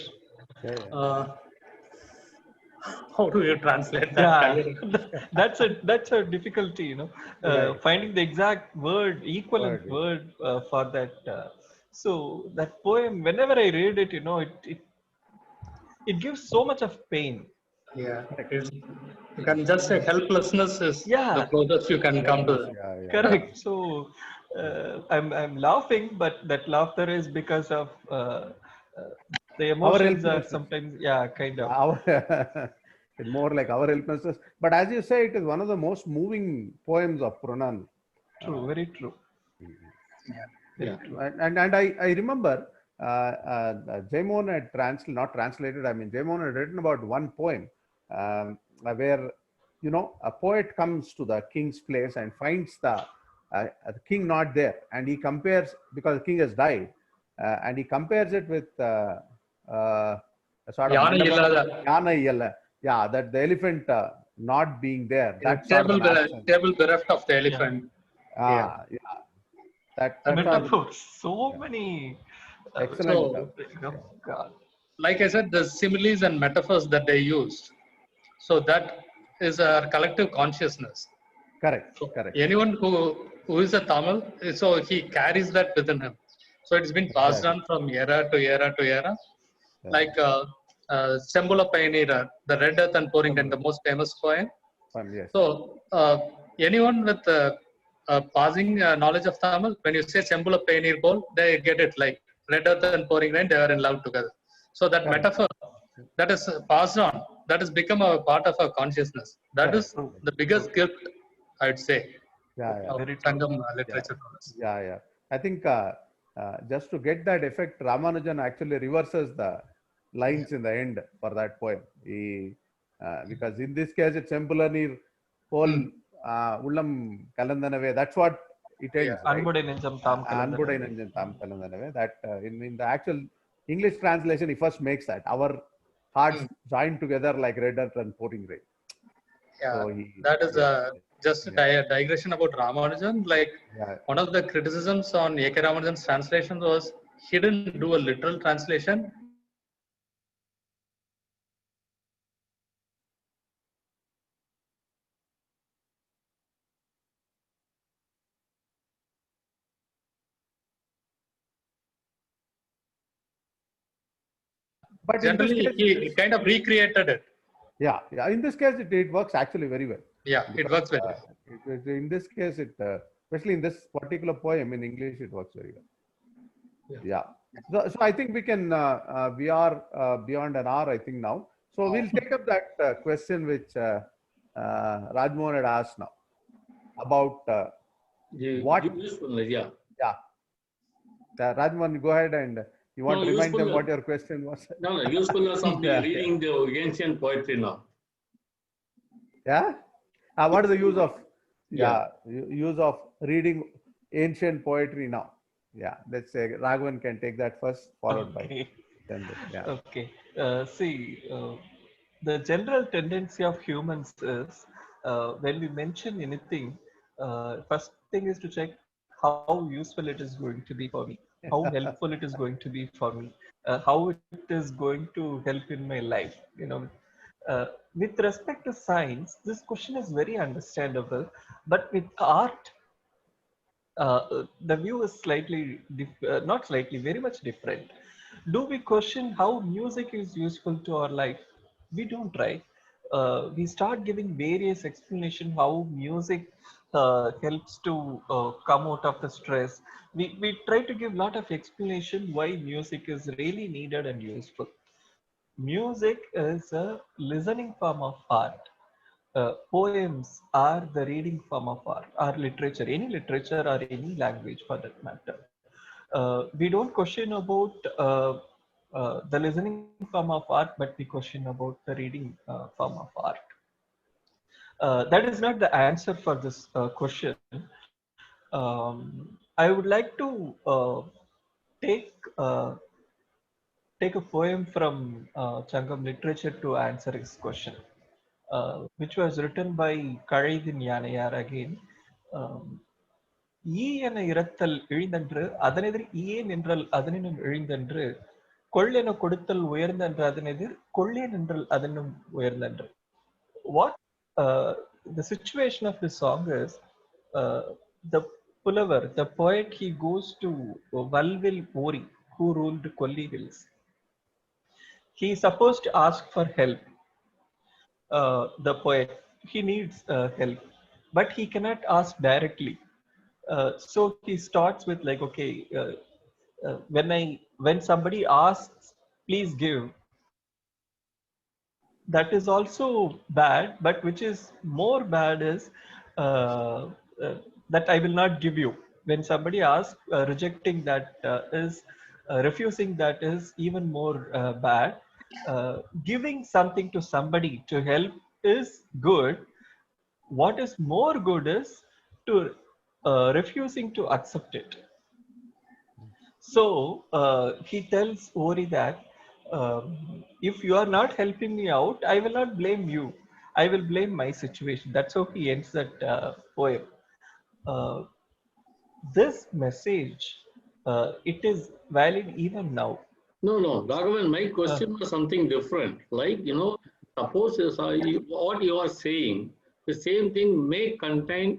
How do you translate that? Yeah, that's a difficulty, finding the exact word, equivalent word for that. So that poem, whenever I read it, it gives so much of pain. Yeah, you can just say helplessness is the closest you can come to. Correct. So I'm laughing, but that laughter is because of the emotions are sometimes kind of. It's more like our helplessness. But as you say, it is one of the most moving poems of Purananur. True, very true. Yeah. And I remember Rajmohan had not translated. I mean, Rajmohan had written about one poem where a poet comes to the king's place and finds the king not there, and he compares, because the king has died, and he compares it with a sort of Yana Yella. Yeah, that the elephant not being there. That table bereft of the elephant. Yeah. That metaphors, so many excellent. God. Like I said, the similes and metaphors that they used. So that is our collective consciousness. Correct. So correct. Anyone who is a Tamil, so he carries that within him. So it's been passed on from era to era to era. Yeah. Like Sembula Pioneer, the Red Earth and Pouring Rain, the most famous poem. Yes. So anyone with passing knowledge of Tamil, when you say Sembula Pioneer Bowl, they get it like Red Earth and Pouring Rain, they are in love together. So that metaphor that is passed on, that has become a part of our consciousness. That is the biggest gift, I'd say, of Sangam literature. Yeah. I think just to get that effect, Ramanujan actually reverses the lines in the end for that poem. Because in this case, it's Sempulanir whole Ullam Kalandanave. That's what it ends. Anbudai Nenjam Tam Kalandanave. That in the actual English translation, he first makes that. Our hearts joined together like red earth and pouring rain. Yeah, So that is just a digression about Ramanujan. Like one of the criticisms on A.K. Ramanujan's translation was he didn't do a literal translation. But Generally, he kind of recreated it. Yeah. In this case, it works actually very well. Yeah, it works very well. In this case, especially in this particular poem in English, it works very well. Yeah. So I think we can. We are beyond an hour, I think now. So we'll take up that question which Rajmohan had asked now about what. Usefulness, yeah. Yeah. Rajmohan, go ahead and you want to remind them what your question was. No, usefulness of reading the ancient poetry now. Yeah. What is the use of use of reading ancient poetry now? Yeah, let's say Ragavan can take that first, followed by Okay. The general tendency of humans is when we mention anything, first thing is to check how useful it is going to be for me, how helpful it is going to be for me, how it is going to help in my life. With respect to science, this question is very understandable, but with art, the view is slightly, not slightly, very much different. Do we question how music is useful to our life? We don't try. We start giving various explanation how music helps to come out of the stress. We try to give a lot of explanation why music is really needed and useful. Music is a listening form of art. Poems are the reading form of art, or literature or any language for that matter. We don't question about the listening form of art, but we question about the reading form of art. That is not the answer for this question. I would like to take take a poem from Sangam literature to answer his question, which was written by Kazhidin Yanayar again. ஈ என இரத்தல் இழிந்தன்று அதனெதிர் ஈயேன் என்றால் அதனினும் இழிந்தன்று கொள்ளென கொடுத்தல் உயர்ந்தன்று அதனெதிர் கொள்ளேன் என்றால் அதனும் உயர்ந்தன்று. What the situation of this song is, the Pulavar, the poet, he goes to Valvil Ori, who ruled Kolli Hills. He is supposed to ask for help. The poet, he needs help, but he cannot ask directly. So he starts with like, okay, when somebody asks, please give. That is also bad, but which is more bad is uh, that I will not give you. When somebody asks, rejecting that is refusing, that is even more bad. Giving something to somebody to help is good. What is more good is to refusing to accept it. So he tells Ori that if you are not helping me out, I will not blame you. I will blame my situation. That's how he ends that poem. Uh, this message, it is valid even now. No, Ragavan, my question was something different. Like, suppose what you are saying, the same thing may contain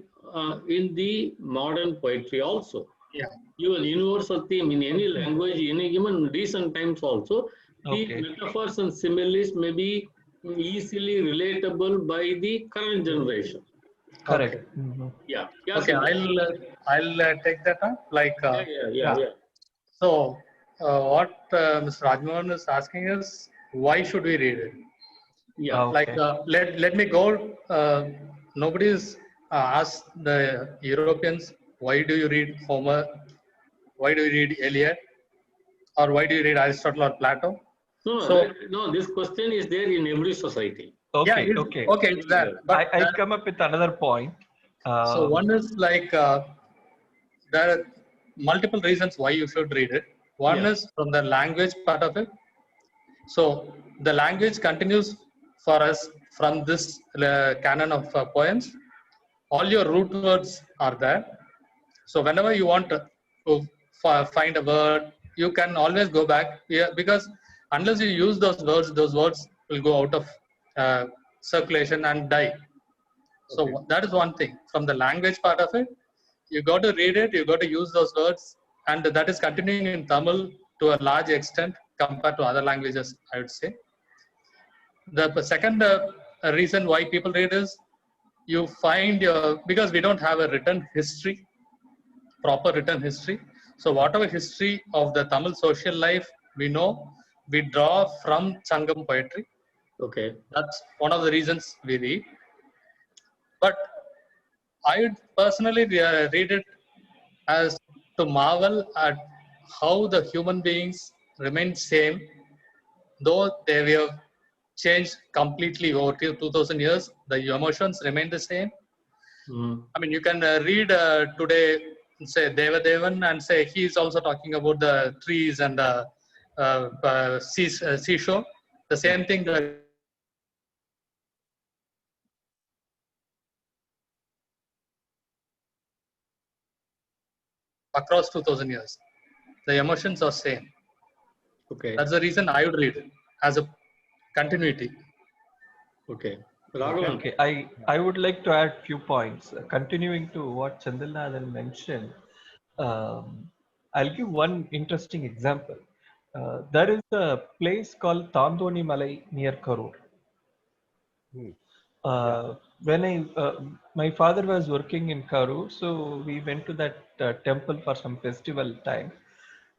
in the modern poetry also. Yeah. Even universal theme in any language, in even recent times also, the metaphors and similes may be easily relatable by the current generation. Correct. Okay. Mm-hmm. Yeah. Okay, I'll take that up. Like, yeah. So, what Mr. Rajmohan is asking is, why should we read it? Yeah. Like, let me go. Nobody's asked the Europeans, why do you read Homer? Why do you read Eliot? Or why do you read Aristotle or Plato? No, this question is there in every society. Okay, okay, it's there. But I'll come up with another point. So one is like, there are multiple reasons why you should read it. One is from the language part of it. So the language continues for us from this canon of poems. All your root words are there. So whenever you want to find a word, you can always go back. Yeah, because unless you use those words will go out of circulation and die. So Okay. that is one thing. From the language part of it, you got to read it, you got to use those words, and that is continuing in Tamil to a large extent compared to other languages, I would say. The second reason why people read is you find because we don't have a written history, proper written history. So whatever history of the Tamil social life we know, we draw from Sangam poetry. Okay. That's one of the reasons we read. But I would personally read it as to marvel at how the human beings remain same, though they have changed completely over 2000 years. The emotions remain the same. I mean, you can read today, say Deva Devan, and say he is also talking about the trees and the seashore. The same thing across 2000 years. The emotions are same. Okay. That's the reason I would read it as a continuity. Okay. Ragavan. Okay, I would like to add few points. Continuing to what Chenthilnathan mentioned, I'll give one interesting example. There is a place called Tandoni Malai near Karur. When my father was working in Karur, so we went to that temple for some festival time.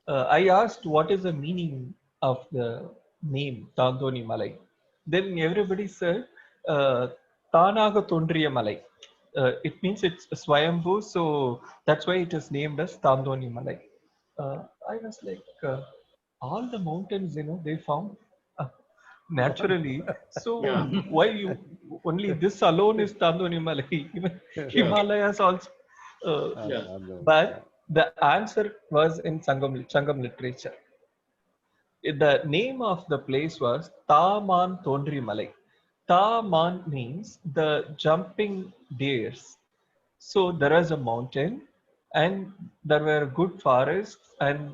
I asked what is the meaning of the name Tandoni Malai. Then everybody said Tanaga Tondriya Malai. It means it's a Swayambhu, so that's why it is named as Tandoni Malai. I was like, all the mountains, they found uh, naturally. So Yeah. why you only this alone is Tandoni Malai? Even Yeah. Himalayas also. Yeah. But the answer was in Sangam literature. The name of the place was Taman Tondri Malai. Taman means the jumping deers. So there was a mountain and there were good forests and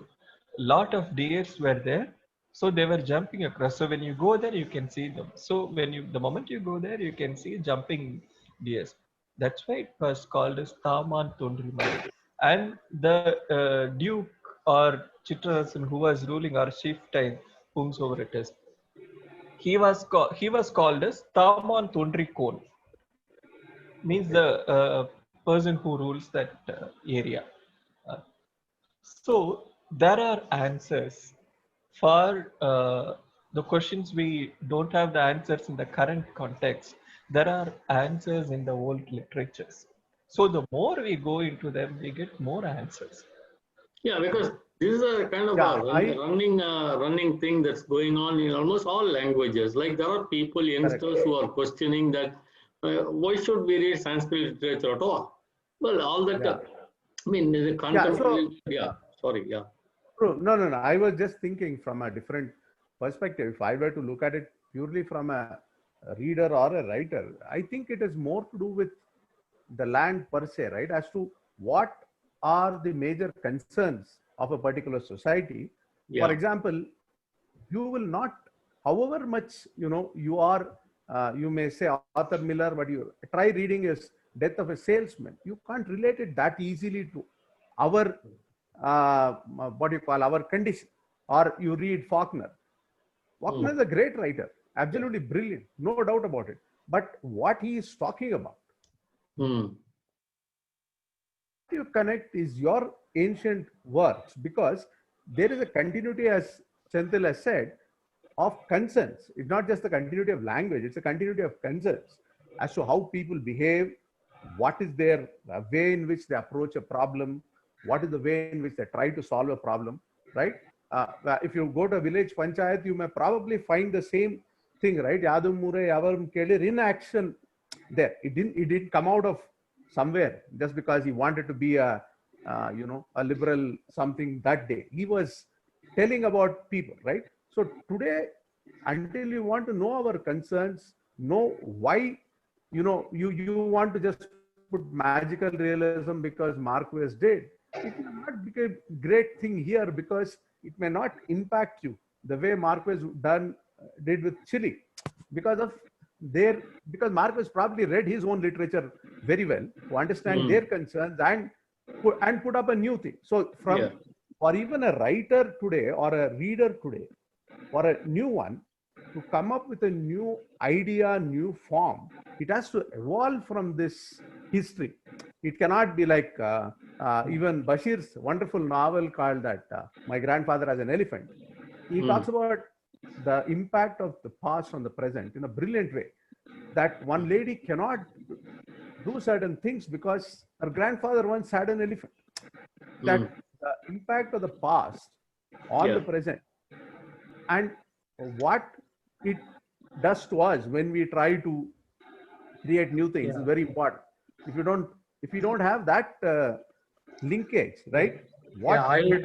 lot of deers were there. So they were jumping across. So when you go there, you can see them. So the moment you go there, you can see jumping deers. That's why it was called as Taman Tondrimali. And the Duke or Chitrasan who was ruling or chieftain, whomsoever it is, he was called as Taman Tondri Kon, means the person who rules that area. Uh, so there are answers for the questions we don't have the answers in the current context. There are answers in the old literatures. So the more we go into them, we get more answers. Yeah, because this is a kind of Yeah, a running thing that's going on in almost all languages. Like there are people, youngsters, who are questioning that why should we read Sanskrit literature at all? Well, all that. yeah, I mean, the yeah. contemporary. Yeah. Sorry. Yeah. No. I was just thinking from a different perspective. If I were to look at it purely from a reader or a writer, I think it is more to do with the land per se, right? As to what are the major concerns of a particular society. For Yeah. example, you will not, however much you are, you may say Arthur Miller, but you try reading his Death of a Salesman. You can't relate it that easily to our what do you call our condition. Or you read Faulkner. Faulkner is a great writer, absolutely brilliant, no doubt about it. But what he is talking about, Hmm. you connect is your ancient works, because there is a continuity, as Chenthil has said, of concerns. It's not just the continuity of language, it's a continuity of concerns as to how people behave, what is their way in which they approach a problem, what is the way in which they try to solve a problem, right? If you go to a village panchayat, you may probably find the same thing, right? Yadum Mure Yavarum Kelir in action there. It didn't come out of somewhere just because he wanted to be a liberal something that day. He was telling about people, right? So today until you want to know our concerns, know why, you want to just put magical realism because Marquez did. It may not be a great thing here because it may not impact you the way Marquez did with Chile, because of their because Marquez probably read his own literature very well to understand their concerns and put up a new thing. So for even a writer today or a reader today, for a new one to come up with a new idea, new form, it has to evolve from this history. It cannot be like even Bashir's wonderful novel called that My Grandfather as an Elephant. He talks about the impact of the past on the present in a brilliant way. That one lady cannot do certain things because her grandfather once had an elephant. That the impact of the past on the present and what it does to us when we try to create new things is very important. If you don't have that linkage, right? Yeah, I would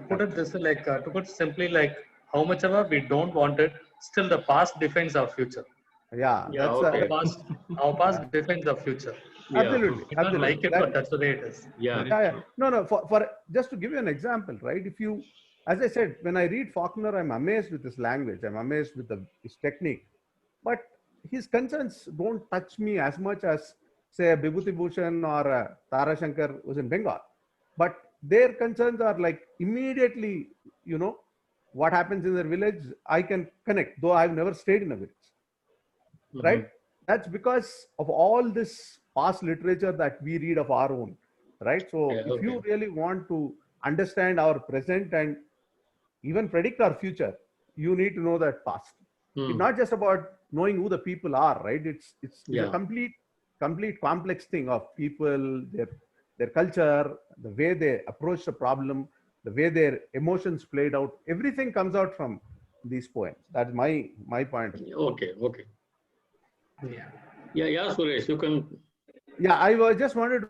put it this way, like to put simply, like how much ever we don't want it, still the past defines our future. Yeah, that's Our past defines our future. Absolutely, You don't like it, but that's the way it is. Yeah. No. For just to give you an example, right? If you, as I said, when I read Faulkner, I'm amazed with his language. I'm amazed with his technique, but his concerns don't touch me as much as, say, a Bibhuti Bhushan or a Tara Shankar who's in Bengal. But their concerns are like immediately, what happens in their village, I can connect, though I've never stayed in a village. Right? That's because of all this past literature that we read of our own, right? So if you really want to understand our present and even predict our future, you need to know that past. It's not just about knowing who the people are, right? It's a complete complex thing of people, their culture, the way they approach the problem, the way their emotions played out. Everything comes out from these poems. That's my point of view. Okay. Yeah, Suresh, you can. Yeah, I was just wanted to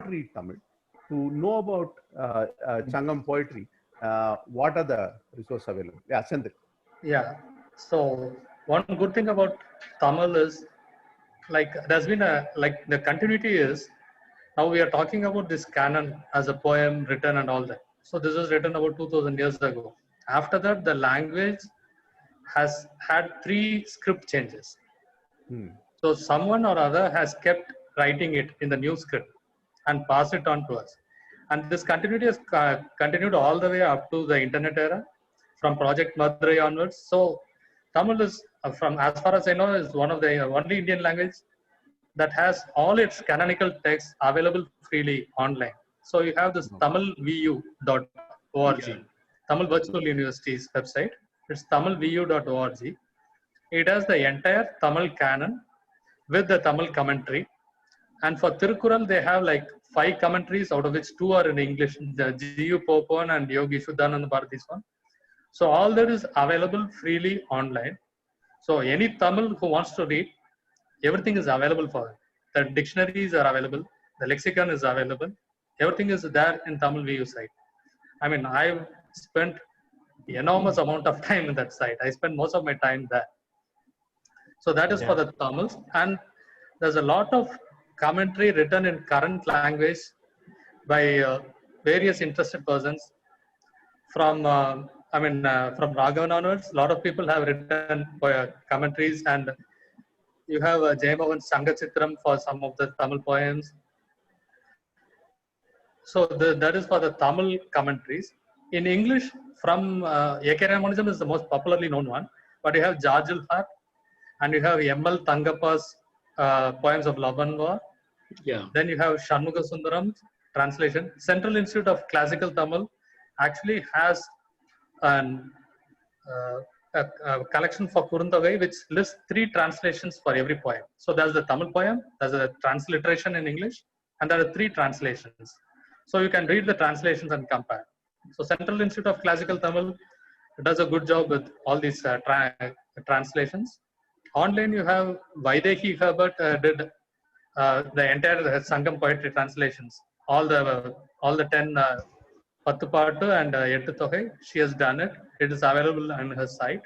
read Tamil to know about Sangam poetry. What are the resources available? Yeah, Senthil. Yeah. So one good thing about Tamil is, like, there's been the continuity is, now we are talking about this canon as a poem written and all that. So this was written about 2000 years ago. After that, the language has had 3 script changes. So someone or other has kept writing it in the new script and pass it on to us. And this continuity has continued all the way up to the internet era, from Project Madurai onwards. So Tamil is, from as far as I know, is one of the only Indian language that has all its canonical texts available freely online. So you have this tamilvu.org, Tamil Virtual University's website. It's tamilvu.org. It has the entire Tamil canon with the Tamil commentary. And for Tirukural, they have like 5 commentaries, out of which 2 are in English, the G.U. Popan and Yogi Shuddhananda Bharati's one. So all that is available freely online. So any Tamil who wants to read, everything is available for it. The dictionaries are available, the lexicon is available, everything is there in Tamil VU site. I mean, I've spent enormous amount of time in that site. I spend most of my time there. So that is for the Tamils, and there's a lot of commentary written in current language by various interested persons. From from Ragavan onwards, a lot of people have written commentaries, and you have Jaymohan Sangachitram for some of the Tamil poems. So that is for the Tamil commentaries. In English, from A.K. Ramanujan is the most popularly known one, but you have Jajul Hart, and you have M.L. Tangapa's poems of Love and War. Then you have Shanmuga Sundaram's translation. Central Institute of Classical Tamil actually has a collection for Kuruntagai, which lists 3 translations for every poem. So there's the Tamil poem, there's a transliteration in English, and there are 3 translations. So you can read the translations and compare. So Central Institute of Classical Tamil does a good job with all these translations. Online, you have Vaidehi Herbert did the entire Sangam poetry translations, all the 10 Pattu Pattu and Ettu Togai. She has done it. It is available on her site.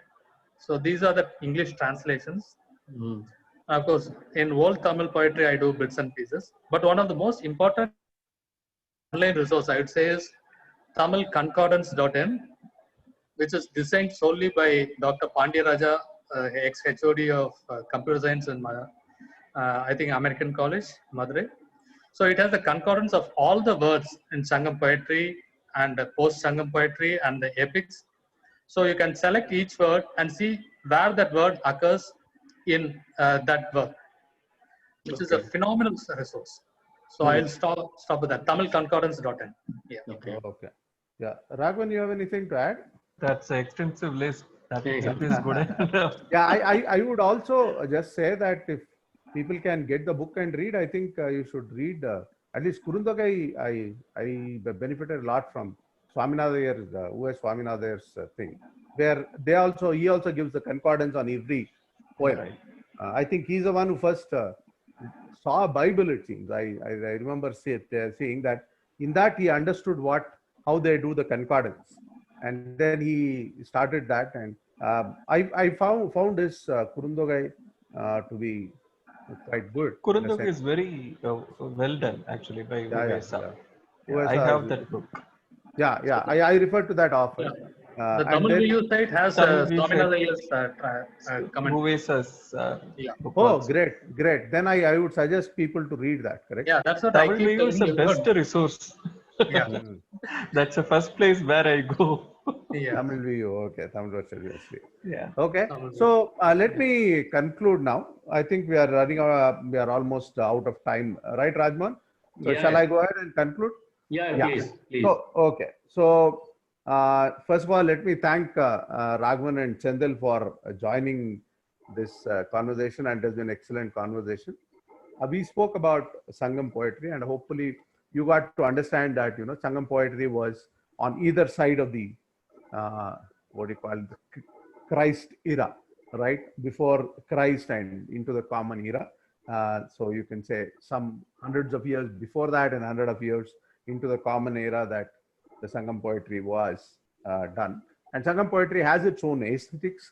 So these are the English translations. Mm. Of course, in old Tamil poetry, I do bits and pieces. But one of the most important online resource I would say is tamilconcordance.in, which is designed solely by Dr. Pandya ex-HOD of computer science in I think American College, Madurai. So it has the concordance of all the words in Sangam poetry and post Sangam poetry and the epics. So you can select each word and see where that word occurs in that work, which is a Okay. phenomenal resource. So I'll stop with that. Tamilconcordance.in. Yeah. Okay. Okay. Yeah. Raghavan, you have anything to add? That's an extensive list. That Yeah. is good enough. Yeah, I would also just say that if people can get the book and read, I think you should read at least Kurundagai. I benefited a lot from Swaminathan's U.S. Swaminathan's thing, where he also gives the concordance on every poem. Right. I think he's the one who first saw a Bible. It seems I remember seeing that in that he understood how they do the concordance, and then he started that and. I found his Kurundogai to be quite good. In a Kurunduk sense. is very well done actually by Uvesa. Yeah. Yeah, I USA have that book. yeah. I refer to that often. The And Tamil then, VU site has Tamil we said Swaminathan's comment. Uvesa's Yeah. book oh, also. great. Then I would suggest people to read that. Correct? Yeah, that's what I Tamil keep VU is telling the best everyone. resource. Yeah. Mm. That's the first place where I go. Yeah. Tamil VU. Okay, Tamil Version University. Yeah. Okay, Tamil VU. so let me conclude now. I think we are running. We are almost out of time, right, Rajmohan? So Yeah. shall I go ahead and conclude? Yeah, Yeah. please. So, okay. So, first of all, let me thank Ragavan and Chenthil for joining this conversation, and it has been an excellent conversation. We spoke about Sangam poetry, and hopefully you got to understand that, Sangam poetry was on either side of the, what do you call it, the Christ era, right? Before Christ and into the common era. So you can say some hundreds of years before that and hundred of years into the common era that the Sangam poetry was done. And Sangam poetry has its own aesthetics,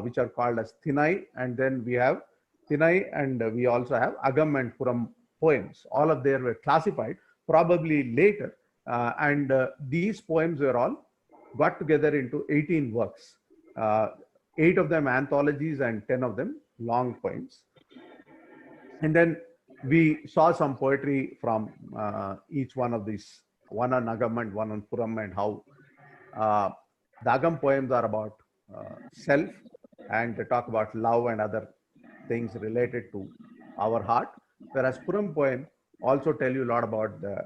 which are called as Thinai. And then we have Thinai, and we also have Agam and Puram poems. All of them were classified probably later. And these poems were all got together into 18 works. 8 of them anthologies and 10 of them long poems. And then we saw some poetry from each one of these, one on Agam and one on Puram, and how the Agam poems are about self, and they talk about love and other things related to our heart, whereas Puram poem also tell you a lot about the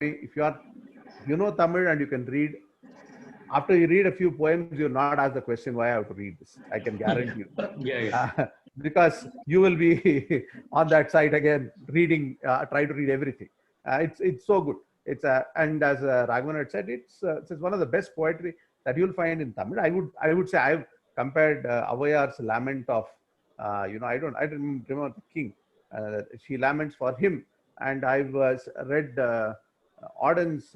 if you know Tamil and you can read, after you read a few poems, you'll not ask the question why I have to read this. I can guarantee you. Yeah. Because you will be on that site again, reading, try to read everything. It's so good. And as Ragavan had said, it's one of the best poetry that you'll find in Tamil. I would say I've compared Avayar's lament of, I don't remember the king. She laments for him, and I've read Auden's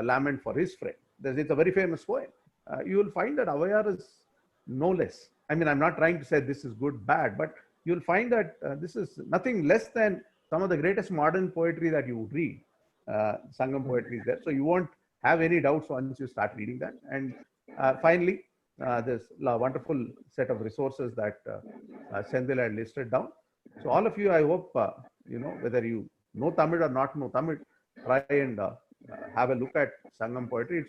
lament for his friend. It's a very famous poem. You will find that Avayar is no less. I mean, I'm not trying to say this is good, bad, but you'll find that this is nothing less than some of the greatest modern poetry that you would read. Sangam poetry is there. So you won't have any doubts once you start reading that. And finally, this wonderful set of resources that Sendil had listed down. So all of you, I hope, whether you know Tamil or not know Tamil, try and have a look at Sangam poetry.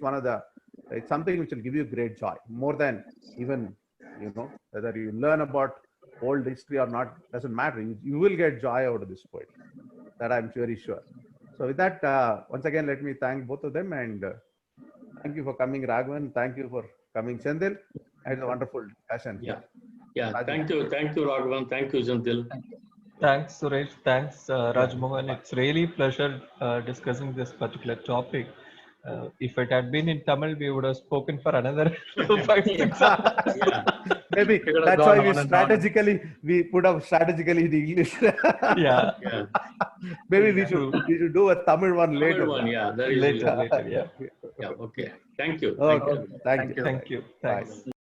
It's something which will give you great joy, more than even, whether you learn about old history or not, doesn't matter. You will get joy out of this poetry. That I'm very sure. So with that, once again, let me thank both of them, and thank you for coming, Ragavan. Thank you for coming, Chenthil, and a wonderful discussion. Yeah. Yeah. Rajmohan. Thank you, Ragavan. Thank you, Chenthil. Thanks, Suresh. Thanks, Rajmohan. It's really pleasure discussing this particular topic. If it had been in Tamil, we would have spoken for another 5-6 hours. Yeah. Maybe We could have that's why gone we on and on. we put up strategically in English. Yeah, Yeah. Maybe we should do a Tamil one later. Tamil one, yeah. That is later, yeah. Yeah. Okay. Thank you. Okay. Thank you. Thank Thank you. you. Thank you. Bye. Thanks.